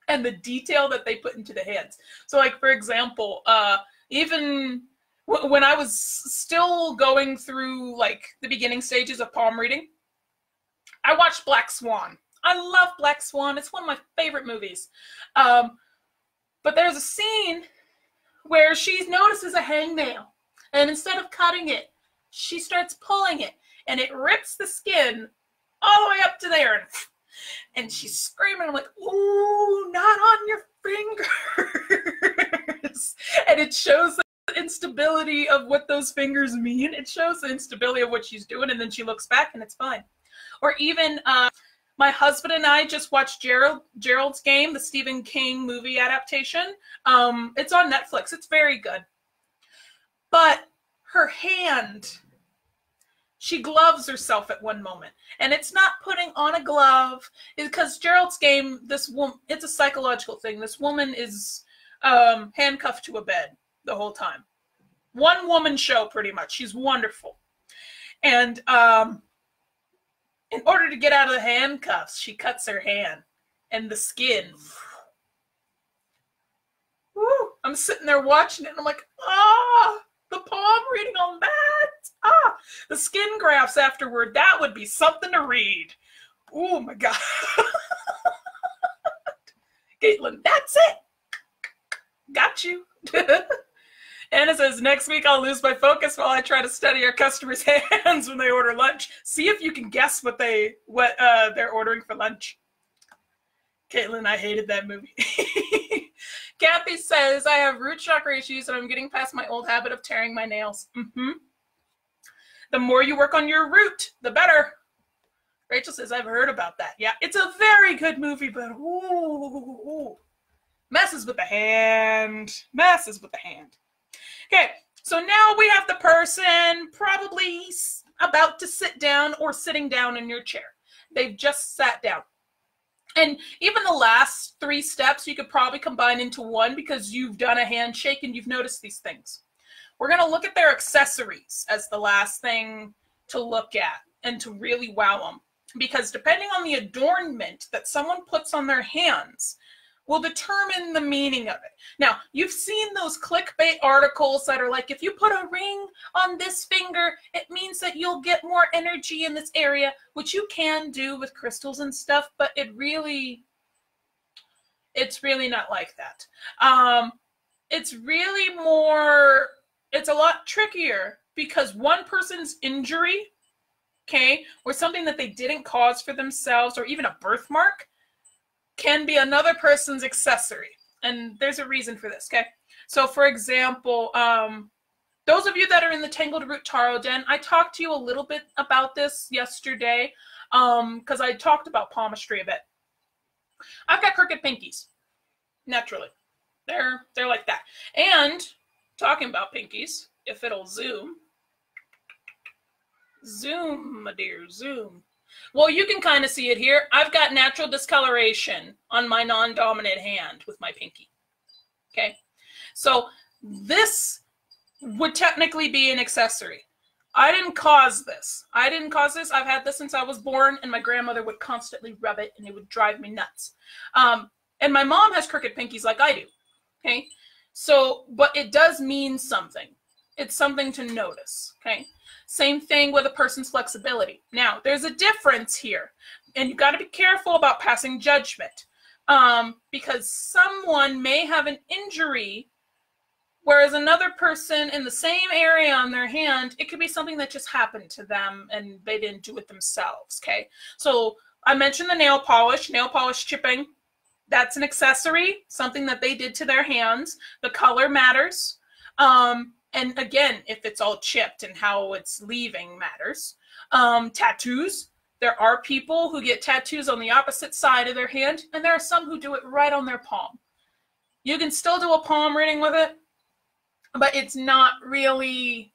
and the detail that they put into the hands. So like, for example, even when I was still going through like the beginning stages of palm reading, I watched Black Swan. I love Black Swan. It's one of my favorite movies. But there's a scene where she notices a hangnail, and instead of cutting it, she starts pulling it, and it rips the skin all the way up to there, and she's screaming. I'm like, ooh, not on your fingers. And it shows the instability of what those fingers mean. It shows the instability of what she's doing, and then she looks back, and it's fine. Or even my husband and I just watched Gerald's Game, the Stephen King movie adaptation. It's on Netflix. It's very good. But her hand, she gloves herself at one moment. And it's not putting on a glove, because Gerald's Game, this woman, it's a psychological thing. This woman is handcuffed to a bed the whole time. One woman show, pretty much. She's wonderful. And in order to get out of the handcuffs, she cuts her hand, and the skin. Woo, I'm sitting there watching it, and I'm like, the palm reading on that. The skin grafts afterward. That would be something to read. Oh my God. Caitlin, that's it. Got you. Anna says, next week I'll lose my focus while I try to study our customers' hands when they order lunch. See if you can guess what they're ordering for lunch. Caitlin, I hated that movie. Kathy says, I have root chakra issues and I'm getting past my old habit of tearing my nails. The more you work on your root, the better. Rachel says, I've heard about that. Yeah, it's a very good movie, but ooh, messes with the hand. Messes with the hand. Okay, so now we have the person probably about to sit down or sitting down in your chair. They've just sat down. And even the last 3 steps, you could probably combine into one, because you've done a handshake and you've noticed these things. We're going to look at their accessories as the last thing to look at and to really wow them. Because depending on the adornment that someone puts on their hands will determine the meaning of it. Now, you've seen those clickbait articles that are like, if you put a ring on this finger, it means that you'll get more energy in this area, which you can do with crystals and stuff, but it's really not like that. It's really more, it's a lot trickier, because one person's injury, okay, or something that they didn't cause for themselves, or even a birthmark, can be another person's accessory. And there's a reason for this, okay? So, for example, those of you that are in the Tangled Root Tarot Den, I talked to you a little bit about this yesterday, because I talked about palmistry a bit. I've got crooked pinkies, naturally. They're like that. And talking about pinkies, if it'll zoom, my dear, zoom. Well, you can kind of see it here. I've got natural discoloration on my non-dominant hand with my pinky. Okay? So this would technically be an accessory. I didn't cause this. I've had this since I was born, and my grandmother would constantly rub it, and it would drive me nuts. And my mom has crooked pinkies like I do. Okay? So, but it does mean something. It's something to notice. Okay? Same thing with a person's flexibility. Now, there's a difference here, and you've got to be careful about passing judgment, because someone may have an injury, whereas another person in the same area on their hand, it could be something that just happened to them and they didn't do it themselves, okay? So I mentioned the nail polish chipping. That's an accessory, something that they did to their hands. The color matters. And again, if it's all chipped and how it's leaving matters. Tattoos. There are people who get tattoos on the opposite side of their hand, and there are some who do it right on their palm. You can still do a palm reading with it, but it's not really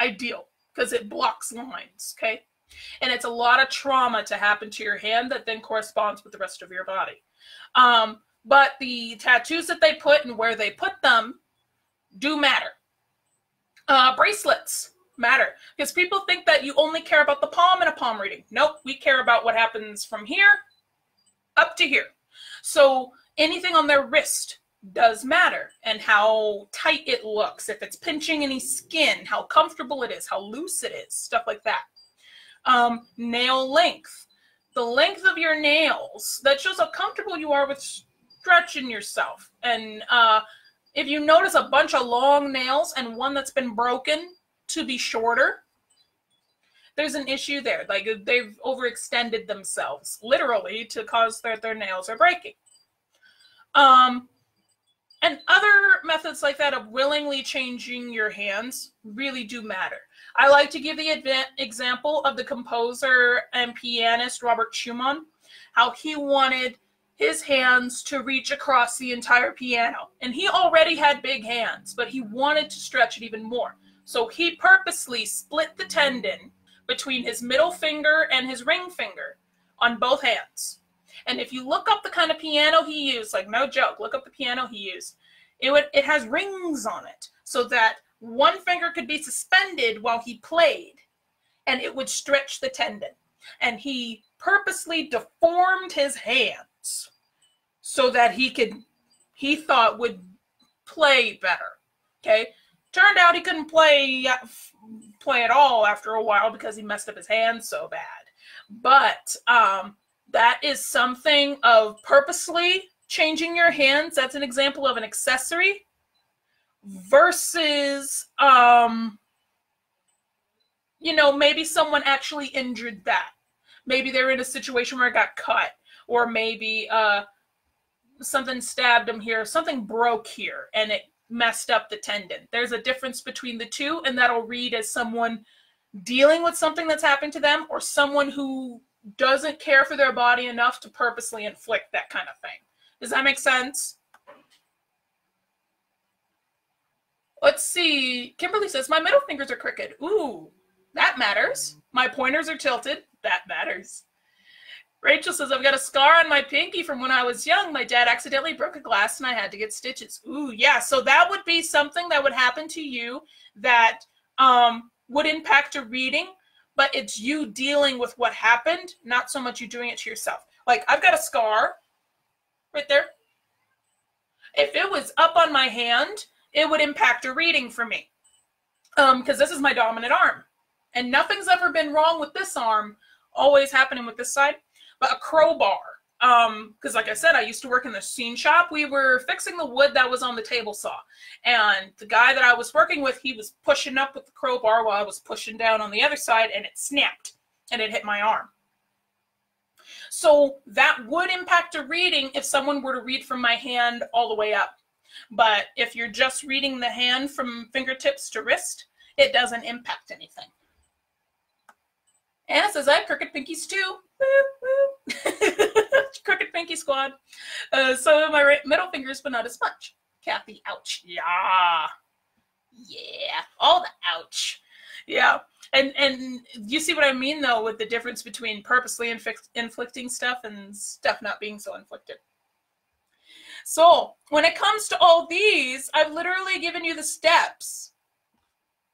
ideal because it blocks lines, okay? And it's a lot of trauma to happen to your hand that then corresponds with the rest of your body. But the tattoos that they put and where they put them do matter. Bracelets matter because people think that you only care about the palm in a palm reading. Nope, we care about what happens from here up to here. So anything on their wrist does matter, and how tight it looks, if it's pinching any skin, how comfortable it is, how loose it is, stuff like that. Nail length. The length of your nails, that shows how comfortable you are with stretching yourself. And if you notice a bunch of long nails and one that's been broken to be shorter, there's an issue there. Like they've overextended themselves, literally, to cause their nails are breaking. And other methods like that of willingly changing your hands really do matter. I like to give the example of the composer and pianist Robert Schumann, how he wanted his hands to reach across the entire piano. And he already had big hands, but he wanted to stretch it even more. So he purposely split the tendon between his middle finger and his ring finger on both hands. And if you look up the kind of piano he used, like no joke, look up the piano he used, it has rings on it so that one finger could be suspended while he played and it would stretch the tendon. And he purposely deformed his hands so that he thought would play better. Okay? Turned out he couldn't play at all after a while because he messed up his hands so bad. But that is something of purposely changing your hands. That's an example of an accessory versus, maybe someone actually injured that. Maybe they're in a situation where it got cut, or maybe something stabbed them here, something broke here, and it messed up the tendon. There's a difference between the two, and that'll read as someone dealing with something that's happened to them, or someone who doesn't care for their body enough to purposely inflict that kind of thing. Does that make sense? Let's see. Kimberly says, my middle fingers are crooked. Ooh, that matters. My pointers are tilted. That matters. Rachel says, I've got a scar on my pinky from when I was young. My dad accidentally broke a glass and I had to get stitches. Ooh, yeah. So that would be something that would happen to you that would impact a reading, but it's you dealing with what happened, not so much you doing it to yourself. Like, I've got a scar right there. If it was up on my hand, it would impact a reading for me because this is my dominant arm. And nothing's ever been wrong with this arm, always happening with this side. But a crowbar, because like I said, I used to work in the scene shop. We were fixing the wood that was on the table saw. And the guy that I was working with, he was pushing up with the crowbar while I was pushing down on the other side, and it snapped, and it hit my arm. So that would impact a reading if someone were to read from my hand all the way up. But if you're just reading the hand from fingertips to wrist, it doesn't impact anything. Anna says, I have crooked pinkies too. Woo, woo. Crooked pinky squad. So my middle fingers, but not as much. Kathy, ouch. Yeah. Yeah. All the ouch. Yeah. And you see what I mean, though, with the difference between purposely inflicting stuff and stuff not being so inflicted. So when it comes to all these, I've literally given you the steps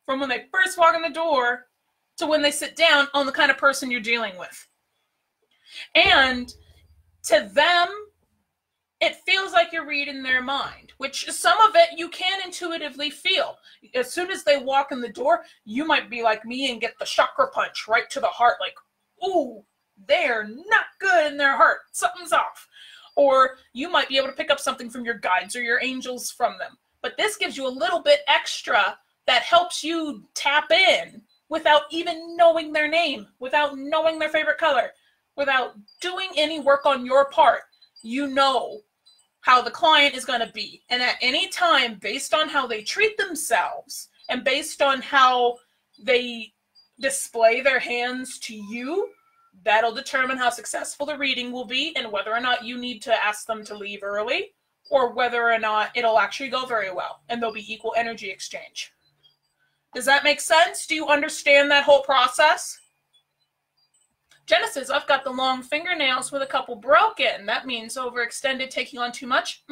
from when they first walk in the door to when they sit down on the kind of person you're dealing with. And to them, it feels like you're reading their mind, which some of it you can intuitively feel. As soon as they walk in the door, you might be like me and get the chakra punch right to the heart, like, ooh, they're not good in their heart. Something's off. Or you might be able to pick up something from your guides or your angels from them. But this gives you a little bit extra that helps you tap in without even knowing their name, without knowing their favorite color, without doing any work on your part. You know how the client is going to be. And at any time, based on how they treat themselves and based on how they display their hands to you, that'll determine how successful the reading will be and whether or not you need to ask them to leave early or whether or not it'll actually go very well and there'll be equal energy exchange. Does that make sense? Do you understand that whole process? Genesis, I've got the long fingernails with a couple broken. That means overextended, taking on too much.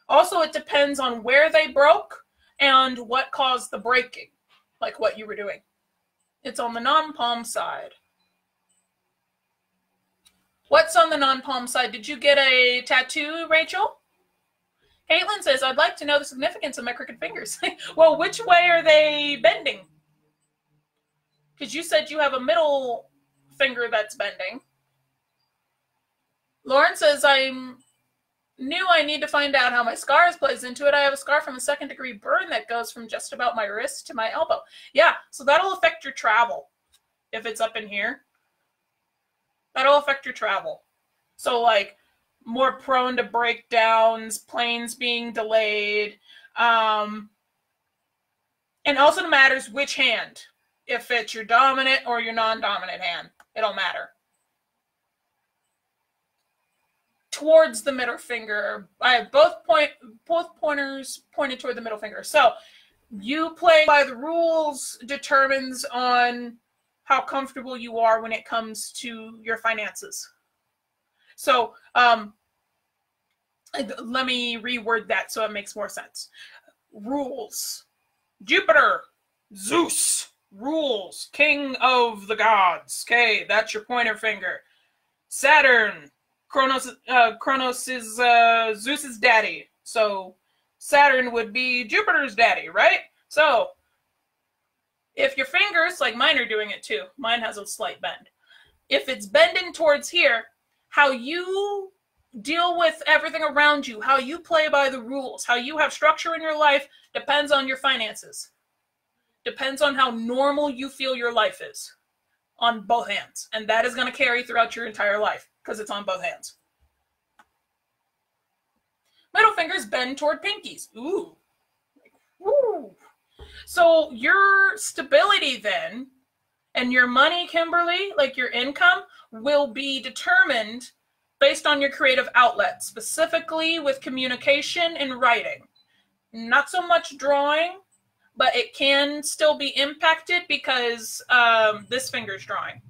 Also, it depends on where they broke and what caused the breaking, like what you were doing. It's on the non-palm side. What's on the non-palm side? Did you get a tattoo, Rachel? Caitlin says, I'd like to know the significance of my crooked fingers. Well, which way are they bending? Because you said you have a middle finger that's bending. Lauren says, I need to find out how my scars plays into it. I have a scar from a 2nd-degree burn that goes from just about my wrist to my elbow. Yeah, so that'll affect your travel if it's up in here. That'll affect your travel. So, like, more prone to breakdowns, planes being delayed. And also matters which hand. If it's your dominant or your non-dominant hand, it'll matter. Towards the middle finger. I have both pointers pointed toward the middle finger. So you play by the rules determines on how comfortable you are when it comes to your finances. So let me reword that so it makes more sense. Rules. Jupiter, Zeus, rules, king of the gods. Okay, that's your pointer finger. Saturn, Kronos is Zeus's daddy. So Saturn would be Jupiter's daddy, right? So if your fingers, like mine are doing it too, mine has a slight bend. If it's bending towards here, how you deal with everything around you, how you play by the rules, how you have structure in your life depends on your finances. Depends on how normal you feel your life is on both hands. And that is going to carry throughout your entire life because it's on both hands. Middle fingers bend toward pinkies. Ooh. Ooh. So your stability then and your money, Kimberly, like your income, will be determined based on your creative outlet, specifically with communication and writing. Not so much drawing, but it can still be impacted because this finger's drawing.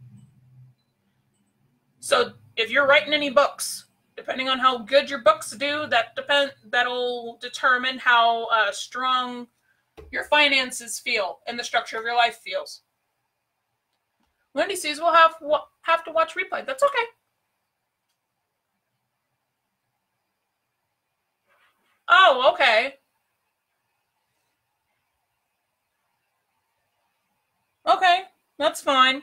So if you're writing any books, depending on how good your books do, that'll determine how strong your finances feel and the structure of your life feels. Wendy sees we'll have to watch replay. That's okay. Oh, okay. Okay, that's fine.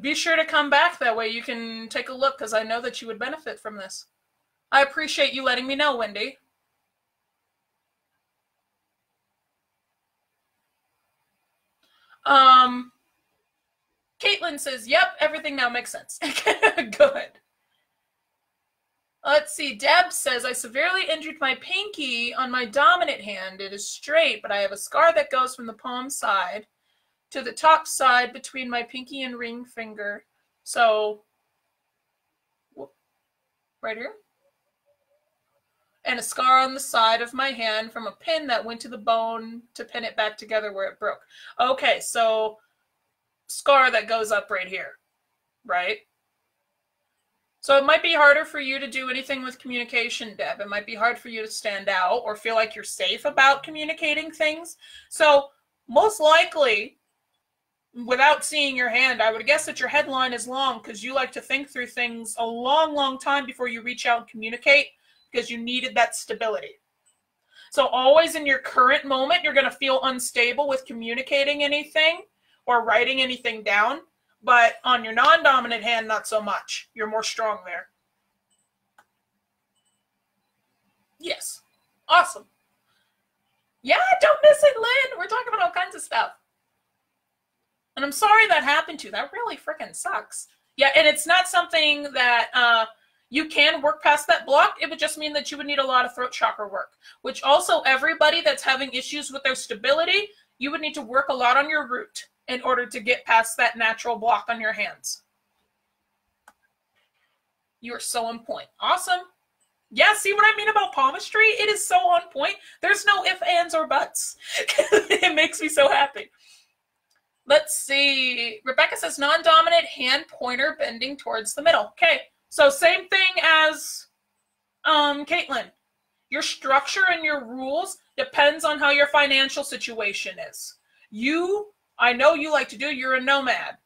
Be sure to come back. That way you can take a look because I know that you would benefit from this. I appreciate you letting me know, Wendy. Caitlin says, yep, everything now makes sense. Good. Let's see. Deb says, I severely injured my pinky on my dominant hand. It is straight, but I have a scar that goes from the palm side to the top side between my pinky and ring finger. So, right here. And a scar on the side of my hand from a pin that went to the bone to pin it back together where it broke. Okay, so scar that goes up right here, right? So it might be harder for you to do anything with communication, Deb. It might be hard for you to stand out or feel like you're safe about communicating things. So most likely, without seeing your hand, I would guess that your headline is long because you like to think through things a long, long time before you reach out and communicate because you needed that stability. So always in your current moment, you're going to feel unstable with communicating anything or writing anything down. But on your non-dominant hand, not so much. You're more strong there. Yes. Awesome. Yeah, don't miss it, Lynn. We're talking about all kinds of stuff. And I'm sorry that happened to you. That really freaking sucks. Yeah, and it's not something that you can work past that block. It would just mean that you would need a lot of throat chakra work, which also everybody that's having issues with their stability, you would need to work a lot on your root in order to get past that natural block on your hands. You are so on point. Awesome. Yeah, see what I mean about palmistry? It is so on point. There's no ifs, ands, or buts. It makes me so happy. Let's see. Rebecca says non-dominant hand pointer bending towards the middle. Okay, so same thing as Caitlin. Your structure and your rules depends on how your financial situation is. I know you like to do, you're a nomad.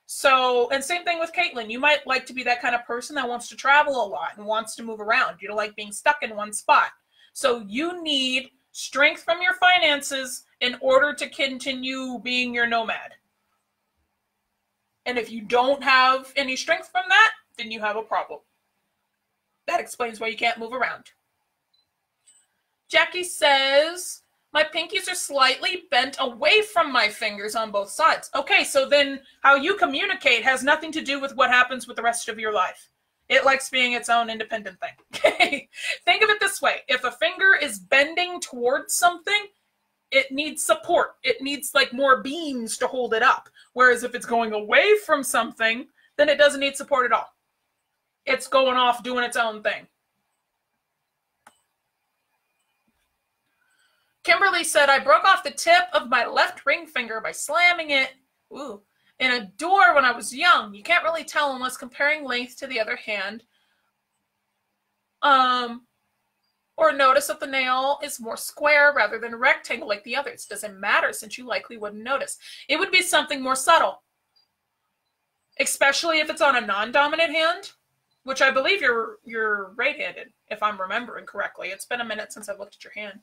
So, and same thing with Caitlin. You might like to be that kind of person that wants to travel a lot and wants to move around. You don't like being stuck in one spot. So you need strength from your finances in order to continue being your nomad. And if you don't have any strength from that, then you have a problem. That explains why you can't move around. Jackie says, my pinkies are slightly bent away from my fingers on both sides. Okay, so then how you communicate has nothing to do with what happens with the rest of your life. It likes being its own independent thing. Okay? Think of it this way. If a finger is bending towards something, it needs support. It needs like more beams to hold it up. Whereas if it's going away from something, then it doesn't need support at all. It's going off doing its own thing. Kimberly said, I broke off the tip of my left ring finger by slamming it in a door when I was young. You can't really tell unless comparing length to the other hand. Or notice that the nail is more square rather than rectangle like the others. Doesn't matter since you likely wouldn't notice. It would be something more subtle. Especially if it's on a non-dominant hand, which I believe you're right-handed, if I'm remembering correctly. It's been a minute since I've looked at your hand.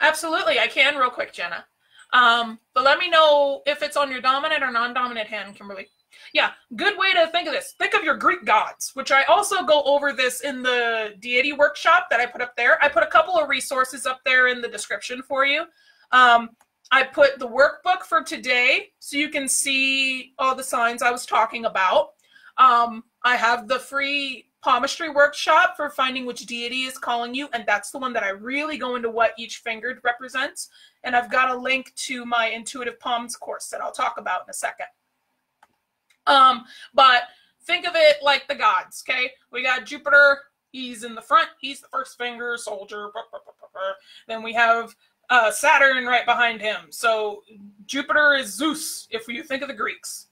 Absolutely, I can real quick, Jenna. But let me know if it's on your dominant or non-dominant hand, Kimberly. Yeah, good way to think of this. Think of your Greek gods, which I also go over this in the deity workshop that I put up there. I put a couple of resources up there in the description for you. I put the workbook for today so you can see all the signs I was talking about. I have the free palmistry workshop for finding which deity is calling you, and that's the one that I really go into what each finger represents. And I've got a link to my intuitive palms course that I'll talk about in a second. But think of it like the gods, okay? We got Jupiter, he's in the front, he's the first finger, soldier, then we have Saturn right behind him. So Jupiter is Zeus, if you think of the Greeks.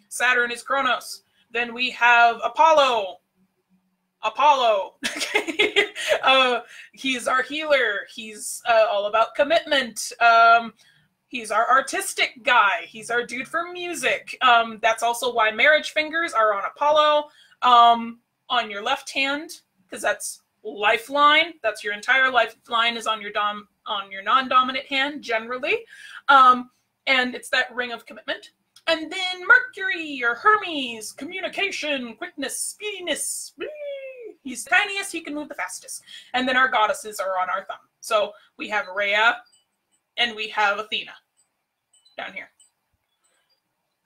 Saturn is Kronos. Then we have Apollo. He's our healer. He's all about commitment. He's our artistic guy. He's our dude for music. That's also why marriage fingers are on Apollo. On your left hand, because that's lifeline. That's your entire lifeline is on your non-dominant hand generally. And it's that ring of commitment. And then Mercury or Hermes, communication, quickness, speediness. He's the tiniest, he can move the fastest. And then our goddesses are on our thumb. So we have Rhea and we have Athena down here.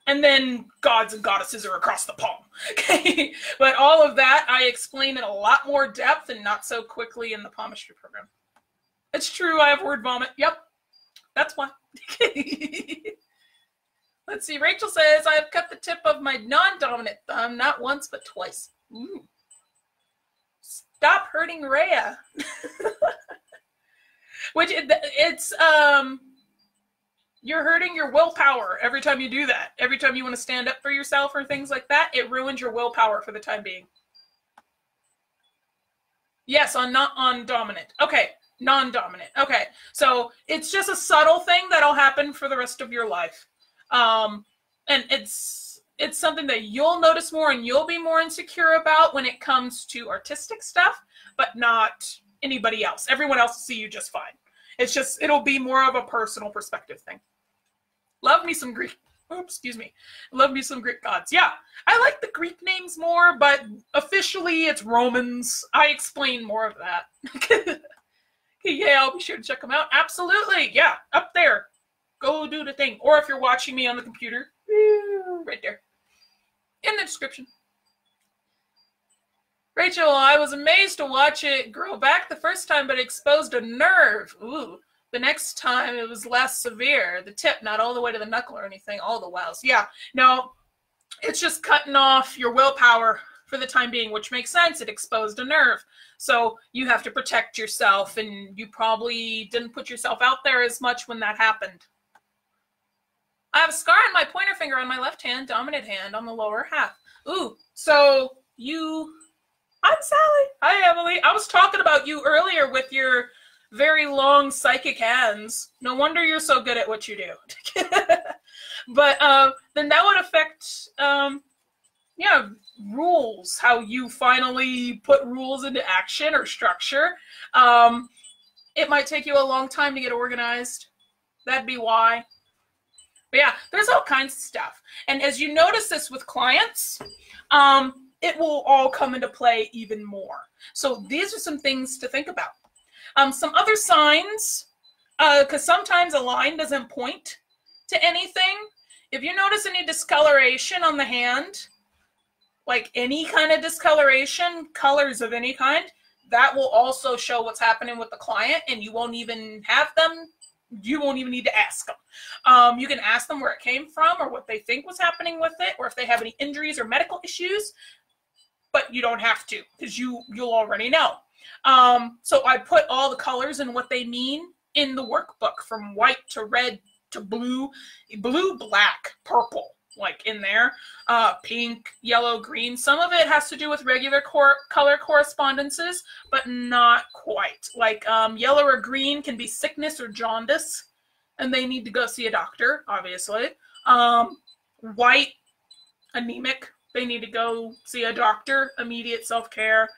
And then gods and goddesses are across the palm. Okay, but all of that I explain in a lot more depth and not so quickly in the palmistry program. It's true, I have word vomit. Yep, that's why. Let's see, Rachel says, I have cut the tip of my non-dominant thumb, not once, but twice. Ooh. Stop hurting Rhea. Which, it's, you're hurting your willpower every time you do that. Every time you want to stand up for yourself or things like that, it ruins your willpower for the time being. Yes, on dominant. Okay, non-dominant. Okay, so it's just a subtle thing that'll happen for the rest of your life. And it's something that you'll notice more and you'll be more insecure about when it comes to artistic stuff, but not anybody else. Everyone else will see you just fine. It's just, it'll be more of a personal perspective thing. Love me some Greek. Oops, excuse me. Love me some Greek gods. Yeah, I like the Greek names more, but officially it's Romans. I explain more of that. Yeah, I'll be sure to check them out. Absolutely. Yeah, up there. Go do the thing. Or if you're watching me on the computer, right there in the description. Rachel, I was amazed to watch it grow back the first time, but exposed a nerve. Ooh. The next time it was less severe. The tip, not all the way to the knuckle or anything, all the whiles. Yeah, no, It's just cutting off your willpower for the time being, which makes sense. It exposed a nerve. So you have to protect yourself, and you probably didn't put yourself out there as much when that happened. I have a scar on my pointer finger on my left hand, dominant hand on the lower half. Ooh, so I'm Sally. Hi, Emily. I was talking about you earlier with your very long psychic hands. No wonder you're so good at what you do. But then that would affect, rules, how you finally put rules into action or structure. It might take you a long time to get organized. That'd be why. But yeah, there's all kinds of stuff. And as you notice this with clients, it will all come into play even more. So these are some things to think about. Some other signs, because sometimes a line doesn't point to anything. If you notice any discoloration on the hand, like any kind of discoloration, colors of any kind, that will also show what's happening with the client, and you won't even need to ask them. You can ask them where it came from or what they think was happening with it, or if they have any injuries or medical issues, but you don't have to, because you'll already know. So I put all the colors and what they mean in the workbook, from white to red to blue, black, purple, like in there, pink, yellow, green. Some of it has to do with regular color correspondences, but not quite. Like yellow or green can be sickness or jaundice, and they need to go see a doctor, obviously. White, anemic, they need to go see a doctor, immediate self-care.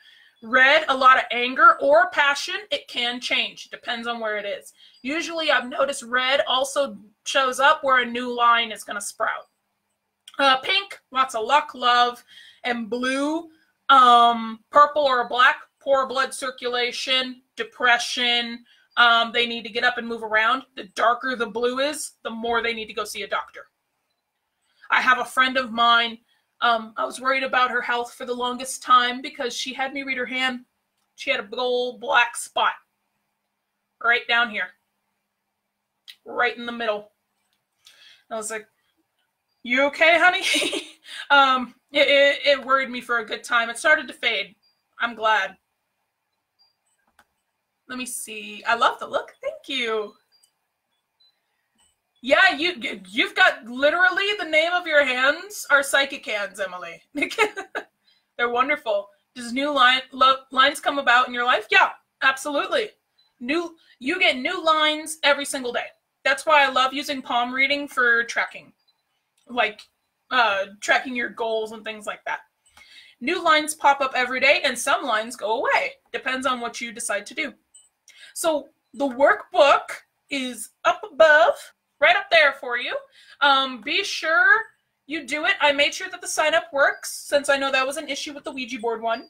Red, a lot of anger or passion. It can change. It depends on where it is. Usually I've noticed red also shows up where a new line is going to sprout. Pink, lots of luck, love. And blue, purple or black, poor blood circulation, depression. They need to get up and move around. The darker the blue is, the more they need to go see a doctor. I have a friend of mine, I was worried about her health for the longest time because she had me read her hand. She had a big old black spot right down here, right in the middle. I was like, "You okay, honey?" It worried me for a good time. It started to fade. I'm glad. Let me see. I love the look. Thank you. Yeah, you've got literally the name of your hands are psychic hands, Emily. They're wonderful. Does new lines come about in your life? Yeah, absolutely. You get new lines every single day. That's why I love using palm reading for tracking, like tracking your goals and things like that. New lines pop up every day, and some lines go away. Depends on what you decide to do. So the workbook is up above, right up there for you. Be sure you do it. I made sure that the sign up works, since I know that was an issue with the Ouija board one.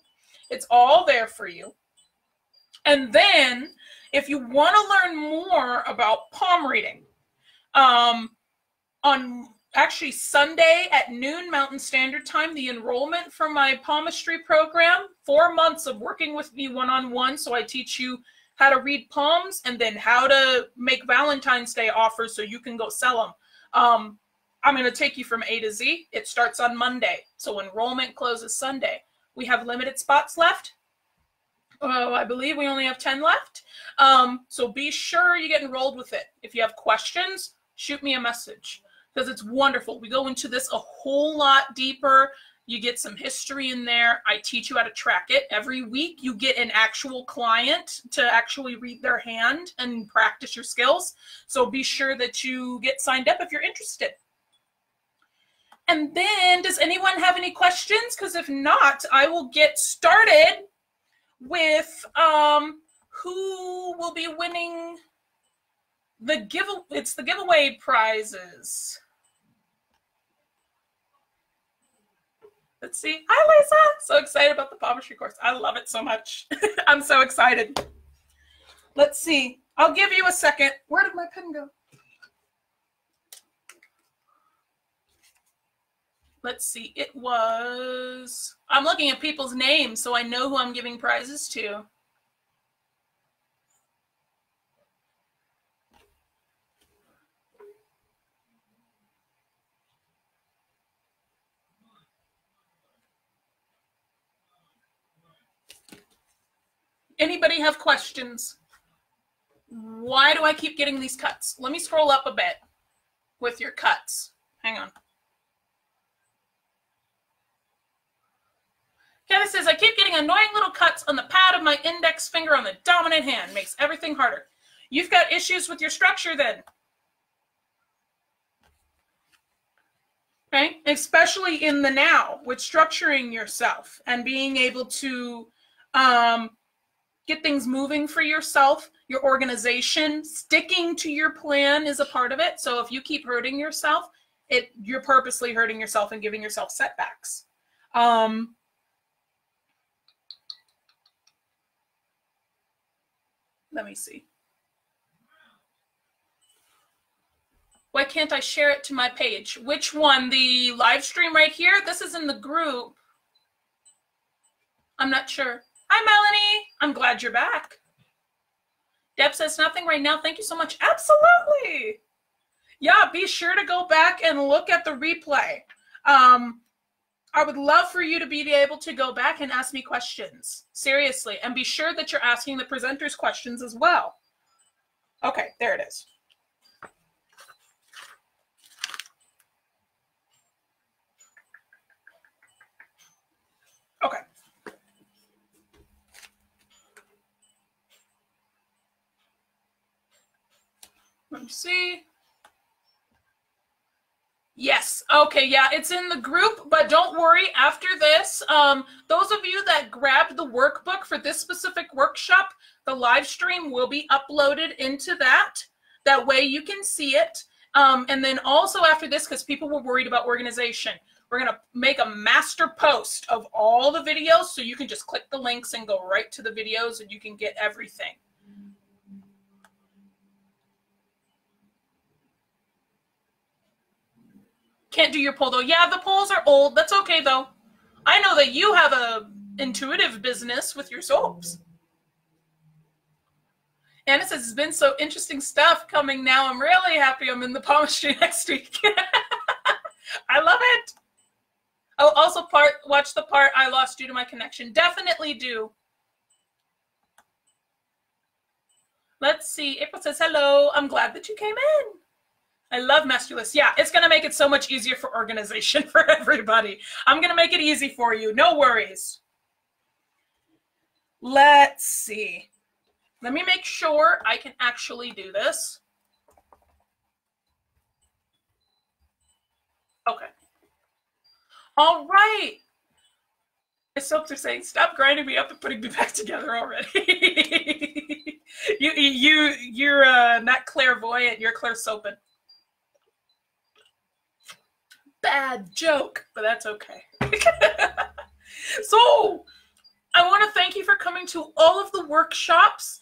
It's all there for you. And then, if you want to learn more about palm reading, on actually Sunday at noon Mountain Standard Time, the enrollment for my palmistry program, 4 months of working with me one-on-one. So I teach you how to read palms and then how to make Valentine's Day offers so you can go sell them. I'm going to take you from A to Z. It starts on Monday. So enrollment closes Sunday. We have limited spots left. I believe we only have 10 left. So be sure you get enrolled with it. If you have questions, shoot me a message, because it's wonderful. We go into this a whole lot deeper. You get some history in there. I teach you how to track it. Every week you get an actual client to actually read their hand and practice your skills. So be sure that you get signed up if you're interested. And then, does anyone have any questions? Because if not, I will get started with who will be winning the giveaway prizes. Let's see. Hi, Lisa. So excited about the palmistry course. I love it so much. I'm so excited. Let's see. I'll give you a second. Where did my pen go? Let's see. It was... I'm looking at people's names so I know who I'm giving prizes to. Anybody have questions? Why do I keep getting these cuts? Let me scroll up a bit with your cuts. Hang on. Kenneth says, I keep getting annoying little cuts on the pad of my index finger on the dominant hand. Makes everything harder. You've got issues with your structure then. Okay? Especially in the now, with structuring yourself and being able to get things moving for yourself, your organization. Sticking to your plan is a part of it. So if you keep hurting yourself, you're purposely hurting yourself and giving yourself setbacks. Let me see. Why can't I share it to my page? Which one? The live stream right here? This is in the group. I'm not sure. Hi, Melanie. I'm glad you're back. Deb says nothing right now. Thank you so much. Absolutely. Yeah, be sure to go back and look at the replay. I would love for you to be able to go back and ask me questions. Seriously. And be sure that you're asking the presenters questions as well. Okay, there it is. Okay. Let me see. Yes. Okay. Yeah, it's in the group, but don't worry. After this, those of you that grabbed the workbook for this specific workshop, the live stream will be uploaded into that. That way you can see it. And then also after this, because people were worried about organization, we're going to make a master post of all the videos so you can just click the links and go right to the videos and you can get everything. Can't do your poll though. Yeah, the polls are old. That's okay though. I know that you have a intuitive business with your soaps. Anna says, it's been so interesting stuff coming now. I'm really happy I'm in the Palmistry next week. I love it. Oh, also watch the part I lost due to my connection. Definitely do. Let's see. April says, hello. I'm glad that you came in. I love master lists. Yeah, it's going to make it so much easier for organization for everybody. I'm going to make it easy for you. No worries. Let's see. Let me make sure I can actually do this. Okay. All right. My soaps are saying, stop grinding me up and putting me back together already. You're not clairvoyant. You're clairsoaping. Bad joke, but that's okay. So I want to thank you for coming to all of the workshops.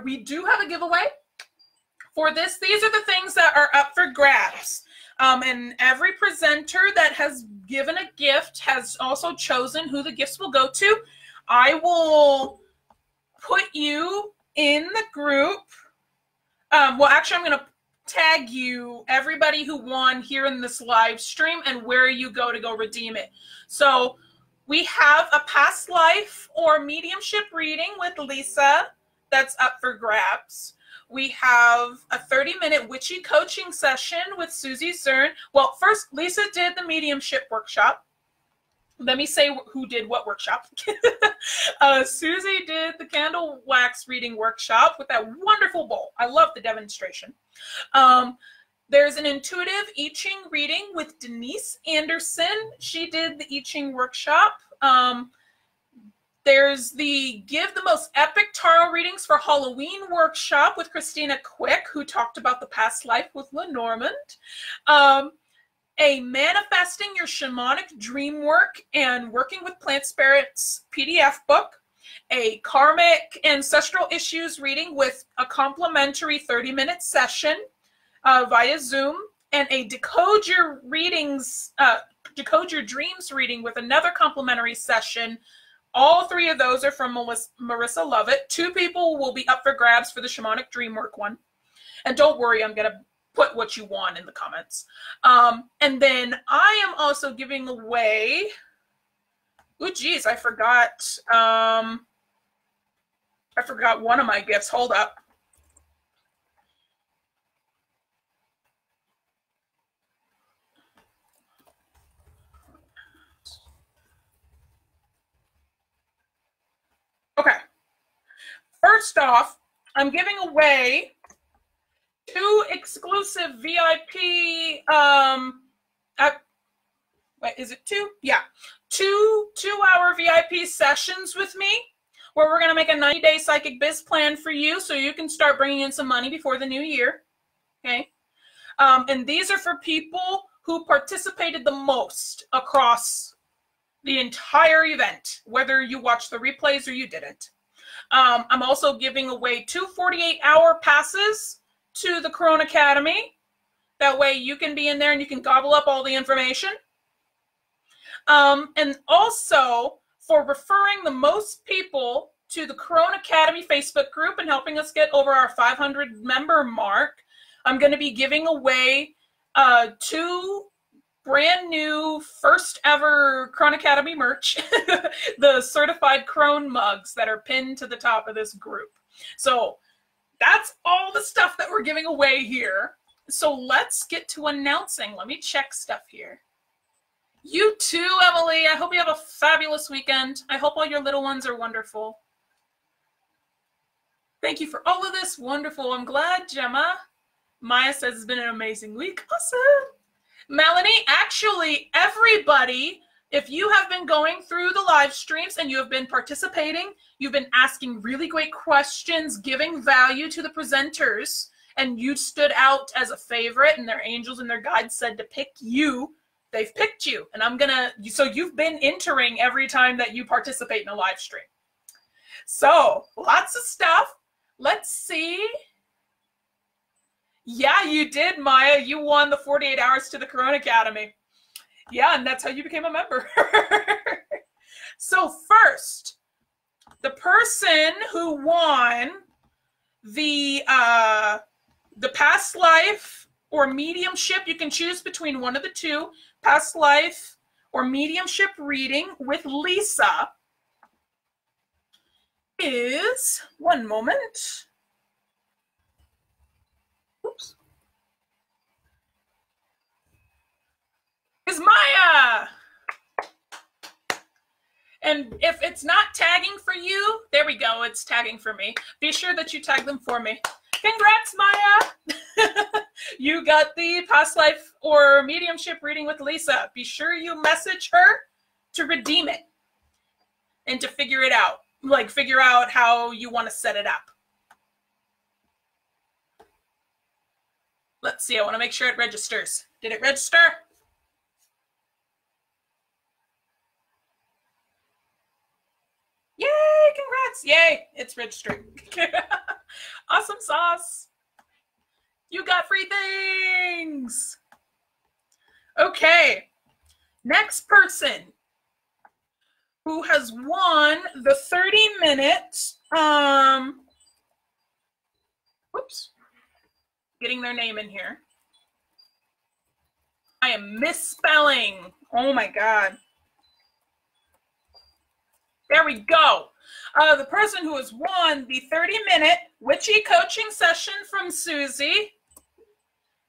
We do have a giveaway for this. These are the things that are up for grabs. And every presenter that has given a gift has also chosen who the gifts will go to. I will put you in the group. Well, actually, I'm going to tag you, everybody who won here in this live stream, and where you go to go redeem it. So we have a past life or mediumship reading with Lisa that's up for grabs. We have a 30-minute witchy coaching session with Susie Zern. Well, first, Lisa did the mediumship workshop. Let me say who did what workshop. Susie did the candle wax reading workshop with that wonderful bowl. I love the demonstration. There's an intuitive I Ching reading with Denise Anderson. She did the I Ching workshop. There's the Give the Most Epic Tarot Readings for Halloween workshop with Christina Quick, who talked about the past life with Lenormand. A Manifesting Your Shamanic Dream Work and Working with Plant Spirits PDF book. A Karmic Ancestral Issues reading with a complimentary 30-minute session via Zoom. And a Decode Your Dreams reading with another complimentary session. All three of those are from Marissa Lovett. 2 people will be up for grabs for the Shamanic Dream Work one. And don't worry, I'm going to put what you want in the comments. And then I am also giving away, oh geez, I forgot. I forgot one of my gifts. Hold up. Okay. First off, I'm giving away 2 exclusive VIP, wait, is it 2? Yeah. 2-hour VIP sessions with me where we're going to make a 90-day psychic biz plan for you so you can start bringing in some money before the new year. Okay. And these are for people who participated the most across the entire event, whether you watched the replays or you didn't. I'm also giving away 2 48-hour passes to the Corona Academy. That way you can be in there and you can gobble up all the information. And also for referring the most people to the Corona Academy Facebook group and helping us get over our 500 member mark, I'm going to be giving away 2 brand new first ever Crone Academy merch, the certified Crone mugs that are pinned to the top of this group. So that's all the stuff that we're giving away here. So let's get to announcing. Let me check stuff here. You too, Emily. I hope you have a fabulous weekend. I hope all your little ones are wonderful. Thank you for all of this. Wonderful. I'm glad, Gemma. Maya says it's been an amazing week. Awesome. Melanie, actually, everybody, if you have been going through the live streams and you have been participating, you've been asking really great questions, giving value to the presenters, and you stood out as a favorite and their angels and their guides said to pick you, they've picked you. And I'm going to, so you've been entering every time that you participate in a live stream. So lots of stuff. Let's see. Yeah, you did, Maya. You won the 48 hours to the Corona Academy. Yeah, and that's how you became a member. So first, the person who won the past life or mediumship, you can choose between one of the two, past life or mediumship reading with Lisa, is, one moment. Oops. Is Maya. And if it's not tagging for you, there we go, it's tagging for me. Be sure that you tag them for me. Congrats, Maya. You got the past life or mediumship reading with Lisa. Be sure you message her to redeem it and to figure it out. Like figure out how you want to set it up. Let's see, I want to make sure it registers. Did it register? Yay, congrats. Yay, it's registering. Awesome sauce. You got free things. Okay, next person who has won the 30-minute, whoops. Getting their name in here. I am misspelling. Oh my God. There we go. The person who has won the 30-minute witchy coaching session from Susie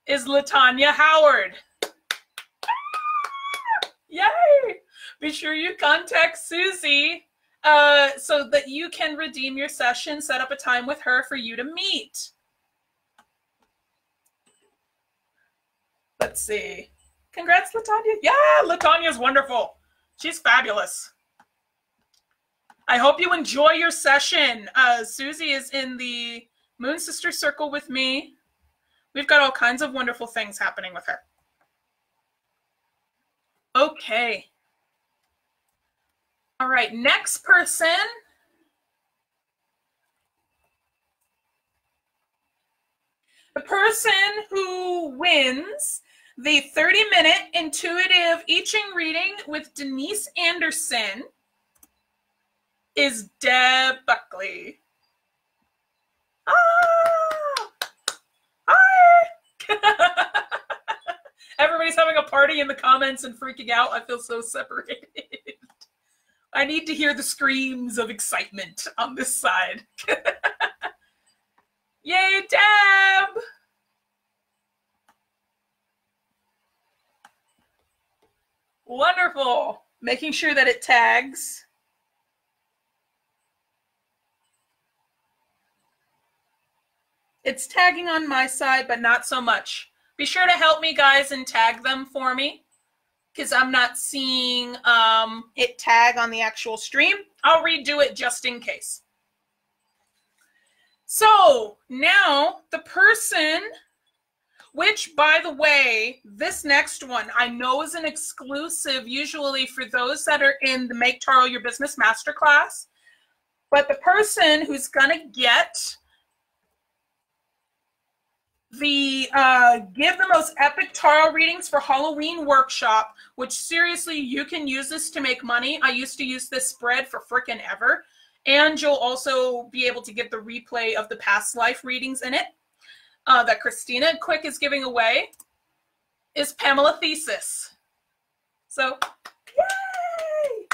is LaTanya Howard. Yay! Be sure you contact Susie so that you can redeem your session, set up a time with her for you to meet. Let's see. Congrats, LaTanya. Yeah, LaTanya's wonderful. She's fabulous. I hope you enjoy your session. Susie is in the Moon Sister Circle with me. We've got all kinds of wonderful things happening with her. Okay. All right, next person. The person who wins the 30-minute intuitive I Ching reading with Denise Anderson is Deb Buckley. Ah! Hi! Everybody's having a party in the comments and freaking out. I feel so separated. I need to hear the screams of excitement on this side. Yay, Deb! Wonderful. Making sure that it tags. It's tagging on my side, but not so much. Be sure to help me, guys, and tag them for me, because I'm not seeing it tag on the actual stream. I'll redo it just in case. So now the person, which, by the way, this next one I know is an exclusive usually for those that are in the Make Tarot Your Business Masterclass, but the person who's going to get the Give the Most Epic Tarot Readings for Halloween workshop, which seriously, you can use this to make money. I used to use this spread for frickin' ever. And you'll also be able to get the replay of the past life readings in it that Christina Quick is giving away, is Pamela Thesis. So, yay!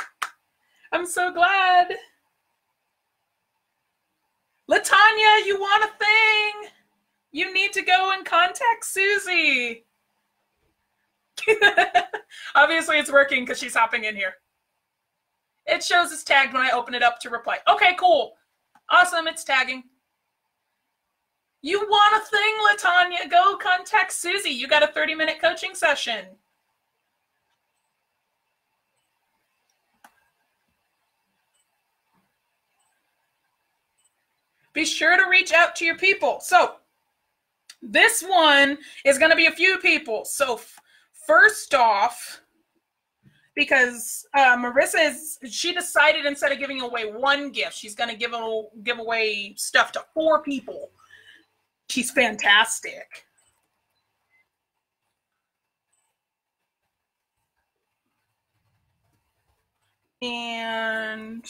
I'm so glad. LaTanya, you want a thing? You need to go and contact Susie. Obviously, it's working because she's hopping in here. It shows it's tagged when I open it up to reply. Okay, cool. Awesome, it's tagging. You want a thing, LaTanya? Go contact Susie. You got a 30-minute coaching session. Be sure to reach out to your people. So this one is going to be a few people. So first off, because Marissa she decided instead of giving away one gift, she's going to give away stuff to 4 people. She's fantastic. And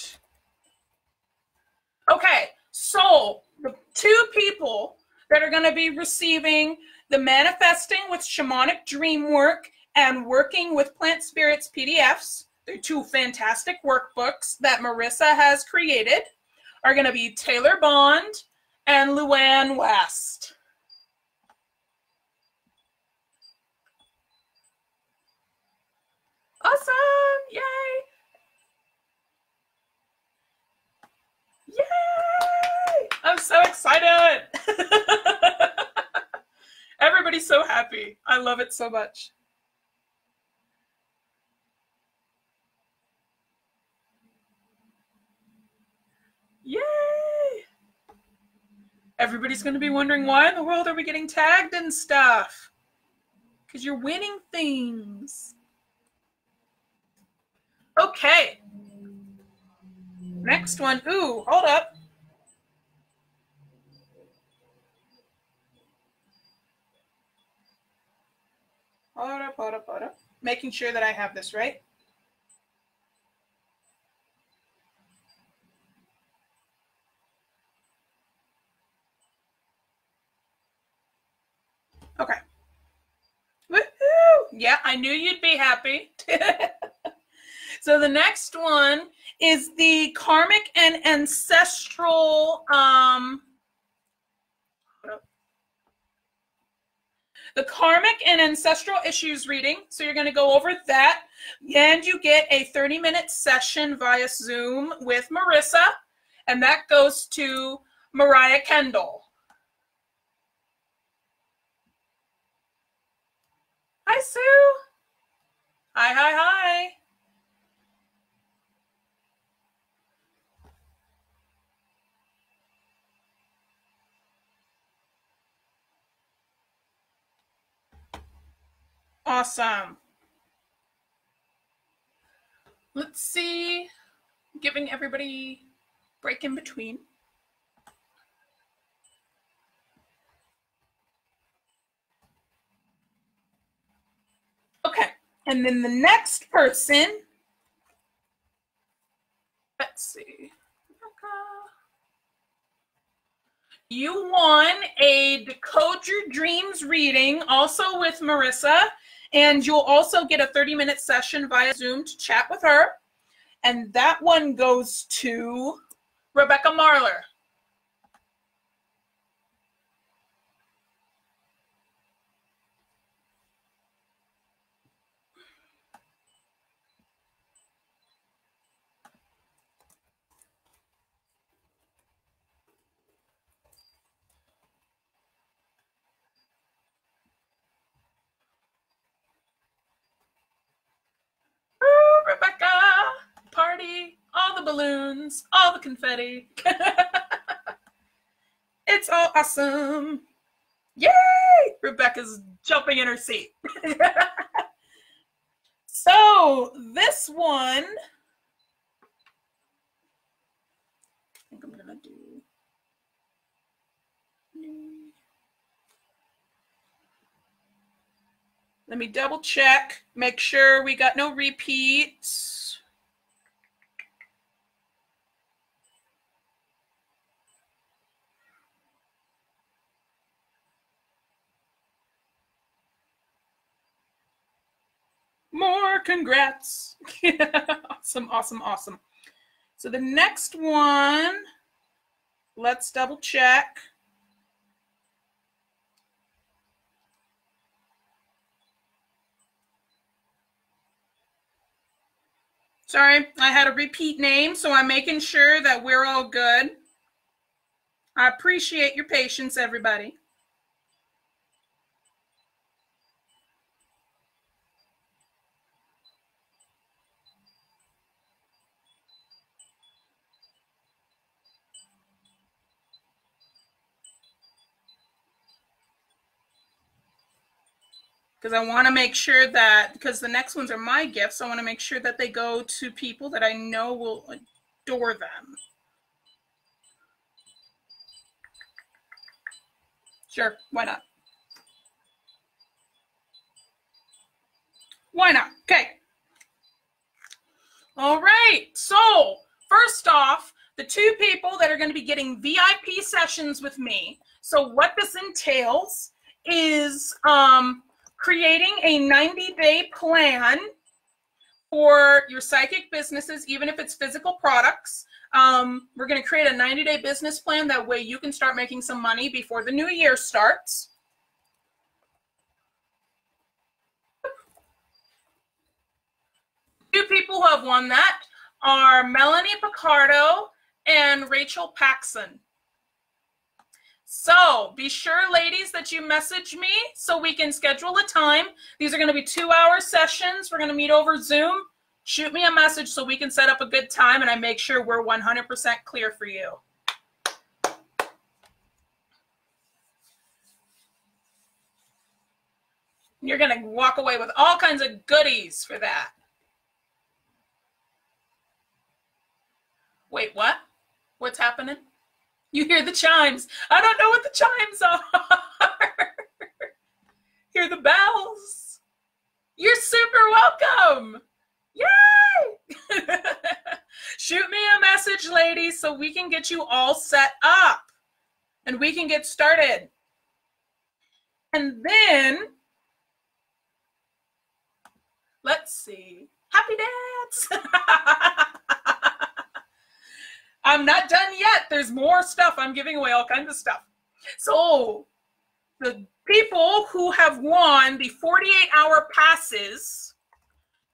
okay, so the 2 people that are going to be receiving the Manifesting with Shamanic Dream Work and Working with Plant Spirits PDFs, they're 2 fantastic workbooks that Marissa has created, are going to be Taylor Bond and Luann West. Awesome! Yay! Yay! I'm so excited! Everybody's so happy. I love it so much. Yay! Everybody's going to be wondering, why in the world are we getting tagged and stuff? Because you're winning things. Okay. Next one. Ooh, hold up. Hold up. Making sure that I have this right. Okay. Woohoo! Yeah, I knew you'd be happy. So the next one is the Karmic and Ancestral the Karmic and Ancestral Issues reading. So you're going to go over that, and you get a 30-minute session via Zoom with Marissa, and that goes to Mariah Kendall. Hi, Sue. Hi. Awesome. Let's see. Giving everybody a break in between. Okay. And then the next person, let's see. You won a Decode Your Dreams reading, also with Marissa, and you'll also get a 30-minute session via Zoom to chat with her. And that one goes to Rebecca Marler. Ooh, Rebecca, party, all the balloons, all the confetti. It's all awesome. Yay! Rebecca's jumping in her seat. So this one, I think I'm gonna do. Let me double check, make sure we got no repeats. More congrats. Awesome, awesome, awesome. So the next one, let's double check. Sorry, I had a repeat name, so I'm making sure that we're all good. I appreciate your patience, everybody. Because I want to make sure that, because the next ones are my gifts, I want to make sure that they go to people that I know will adore them. Sure, why not? Why not? Okay. All right, so first off, the two people that are going to be getting VIP sessions with me. So what this entails is creating a 90-day plan for your psychic businesses, even if it's physical products. We're going to create a 90-day business plan. That way you can start making some money before the new year starts. Two people who have won that are Melanie Picardo and Rachel Paxson. So be sure, ladies, that you message me so we can schedule a time. These are going to be 2-hour sessions. We're going to meet over Zoom. Shoot me a message so we can set up a good time and I make sure we're 100% clear for you. You're going to walk away with all kinds of goodies for that. Wait, what? What's happening? You hear the chimes. I don't know what the chimes are. Hear the bells. You're super welcome. Yay! Shoot me a message, ladies, so we can get you all set up and we can get started. And then, let's see. Happy dance. I'm not done yet. There's more stuff. I'm giving away all kinds of stuff. So the people who have won the 48-hour passes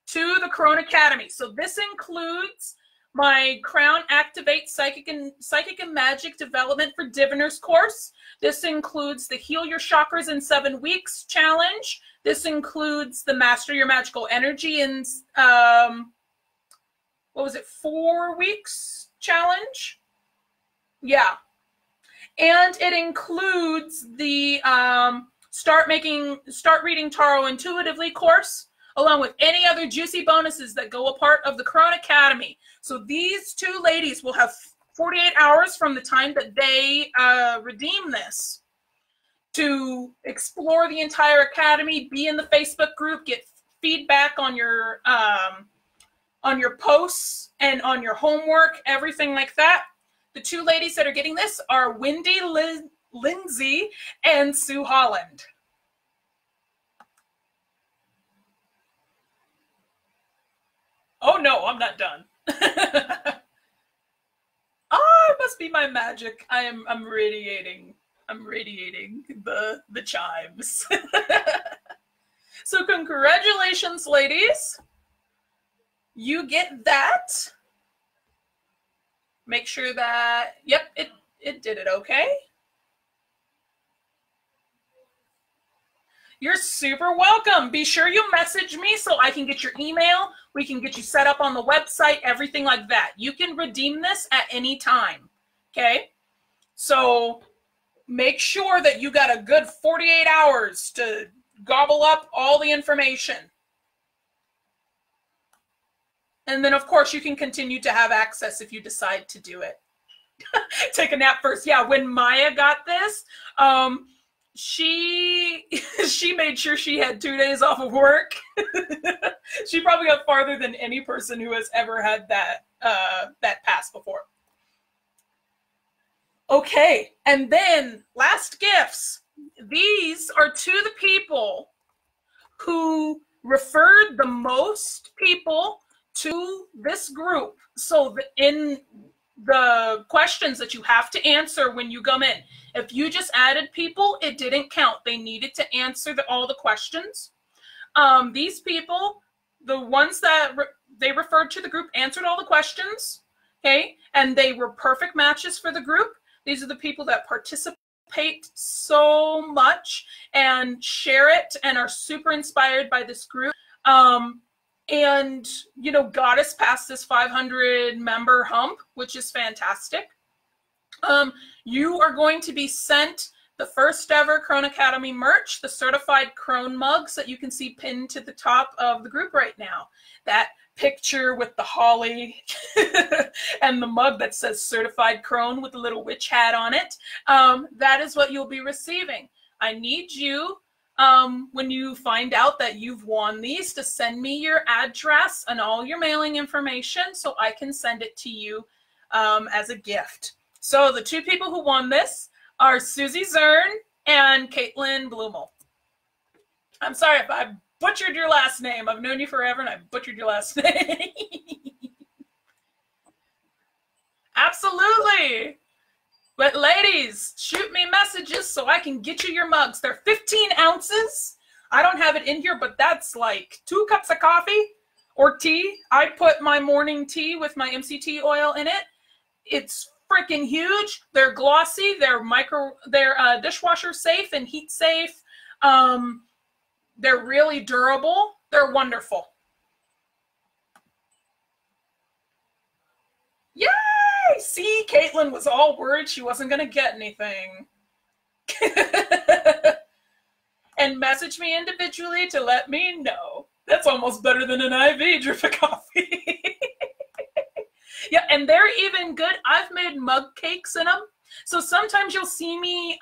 to the Corona Academy. So this includes my Crown Activate Psychic and Magic Development for Diviners course. This includes the Heal Your Chakras in 7 Weeks challenge. This includes the Master Your Magical Energy in, 4 weeks? Challenge. Yeah. And it includes the Start Reading Tarot Intuitively course, along with any other juicy bonuses that go a part of the Corona Academy. So these two ladies will have 48 hours from the time that they redeem this to explore the entire academy, be in the Facebook group, get feedback on your posts and on your homework, everything like that. The two ladies that are getting this are Wendy Lindsay and Sue Holland. Oh no, I'm not done. my magic. I'm radiating. I'm radiating the chimes. So congratulations, ladies. You get that. Make sure that, yep, it did it okay. You're super welcome. Be sure you message me so I can get your email. We can get you set up on the website, everything like that. You can redeem this at any time, okay? So make sure that you got a good 48 hours to gobble up all the information. And then, of course, you can continue to have access if you decide to do it. Take a nap first. Yeah, when Maya got this, she made sure she had 2 days off of work. She probably got farther than any person who has ever had that pass before. Okay, and then last gifts. These are to the people who referred the most people to this group. So in the questions that you have to answer when you come in, if you just added people, it didn't count. They needed to answer all the questions. These people, the ones that they referred to the group, answered all the questions, okay? And they were perfect matches for the group. These are the people that participate so much and share it and are super inspired by this group. And, you know, got us past this 500 member hump, which is fantastic. You are going to be sent the first ever Crone Academy merch, the certified Crone mugs that you can see pinned to the top of the group right now. That picture with the holly and the mug that says certified Crone with a little witch hat on it. That is what you'll be receiving. I need you, when you find out that you've won these, to send me your address and all your mailing information so I can send it to you as a gift. So the two people who won this are Susie Zern and Caitlin Blumel. I'm sorry if I butchered your last name. I've known you forever and I butchered your last name. Absolutely. But ladies, shoot me messages so I can get you your mugs. They're 15 ounces. I don't have it in here, but that's like 2 cups of coffee or tea. I put my morning tea with my MCT oil in it. It's freaking huge. They're glossy. They're dishwasher safe and heat safe. They're really durable. They're wonderful. Yay! See, Caitlin was all worried she wasn't going to get anything. And message me individually to let me know. That's almost better than an IV drip of coffee. Yeah, and they're even good. I've made mug cakes in them. So sometimes you'll see me,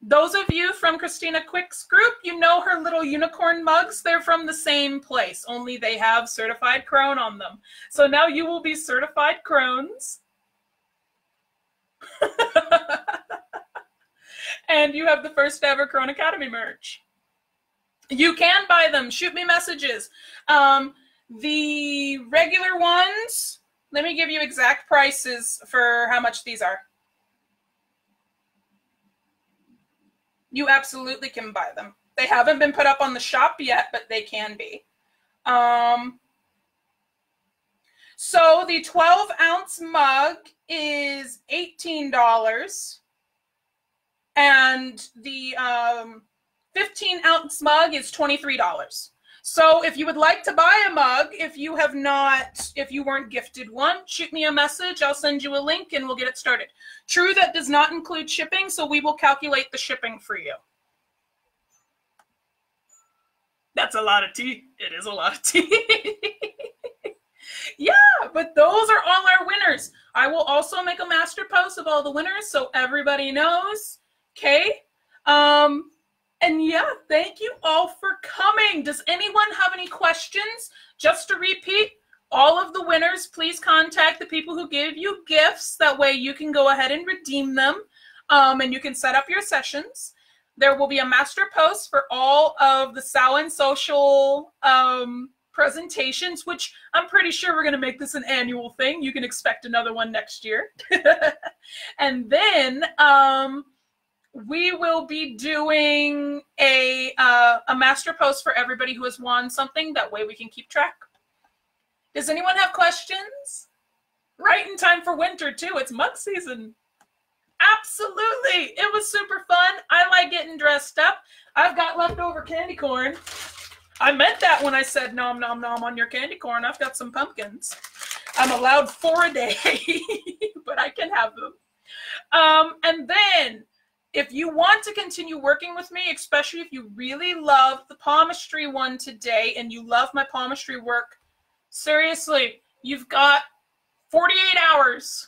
those of you from Christina Quick's group, you know her little unicorn mugs. They're from the same place, only they have certified Crone on them. So now you will be certified Crones. And you have the first ever Crone Academy merch. You can buy them. Shoot me messages. The regular ones, let me give you exact prices for how much these are. You absolutely can buy them. They haven't been put up on the shop yet, but they can be. So the 12-ounce mug is $18. And the 15-ounce mug is $23. So if you would like to buy a mug, if you weren't gifted one, shoot me a message. I'll send you a link and we'll get it started. True, that does not include shipping, so we will calculate the shipping for you. That's a lot of tea. It is a lot of tea. Yeah, but those are all our winners. I will also make a master post of all the winners so everybody knows. Okay? And yeah, thank you all for coming. Does anyone have any questions? Just to repeat, all of the winners, please contact the people who gave you gifts. That way you can go ahead and redeem them, and you can set up your sessions. There will be a master post for all of the Samhain Social presentations, which I'm pretty sure we're going to make this an annual thing. You can expect another one next year. And then we will be doing a master post for everybody who has won something. That way we can keep track. Does anyone have questions? Right in time for winter, too. It's mug season. Absolutely. It was super fun. I like getting dressed up. I've got leftover candy corn. I meant that when I said nom nom nom on your candy corn. I've got some pumpkins. I'm allowed 4 a day, but I can have them. And then, if you want to continue working with me, especially if you really love the palmistry one today and you love my palmistry work, seriously, you've got 48 hours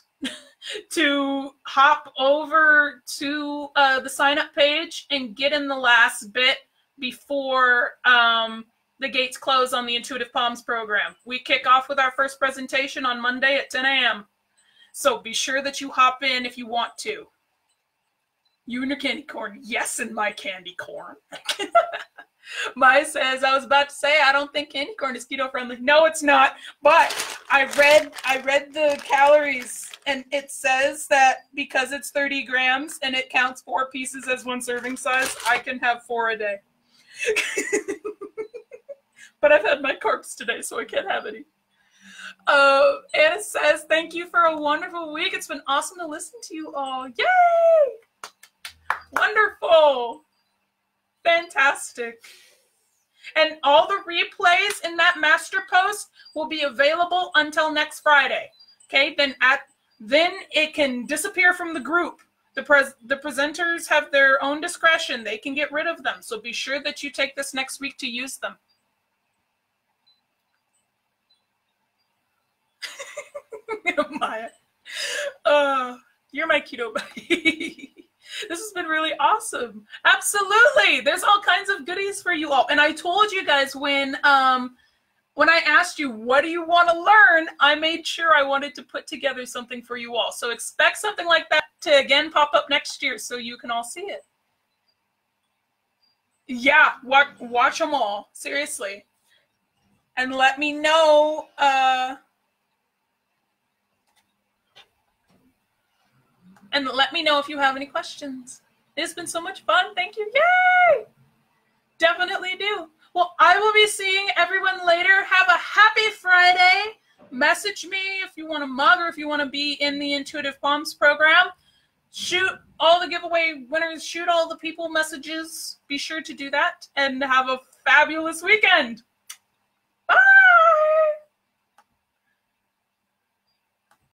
to hop over to the sign-up page and get in the last bit before the gates close on the Intuitive Palms program. We kick off with our first presentation on Monday at 10 a.m. So be sure that you hop in if you want to. You and your candy corn. Yes, and my candy corn. Maya says, I was about to say, I don't think candy corn is keto friendly. No, it's not. But I read the calories, and it says that because it's 30 grams and it counts 4 pieces as 1 serving size, I can have 4 a day. But I've had my carbs today, so I can't have any. Anna says, thank you for a wonderful week. It's been awesome to listen to you all. Yay! Wonderful. Fantastic. And all the replays in that master post will be available until next Friday. Okay, then it can disappear from the group. The presenters have their own discretion. They can get rid of them. So be sure that you take this next week to use them. Maya. You're my keto buddy. This has been really awesome. Absolutely. There's all kinds of goodies for you all. And I told you guys when I asked you, what do you want to learn? I made sure I wanted to put together something for you all. So expect something like that to again pop up next year so you can all see it. Yeah, watch them all. Seriously. And let me know. And let me know if you have any questions. It's been so much fun. Thank you. Yay! Definitely do. Well, I will be seeing everyone later. Have a happy Friday. Message me if you want to mug or if you want to be in the Intuitive Palms program. Shoot all the giveaway winners. Shoot all the people messages. Be sure to do that. And have a fabulous weekend.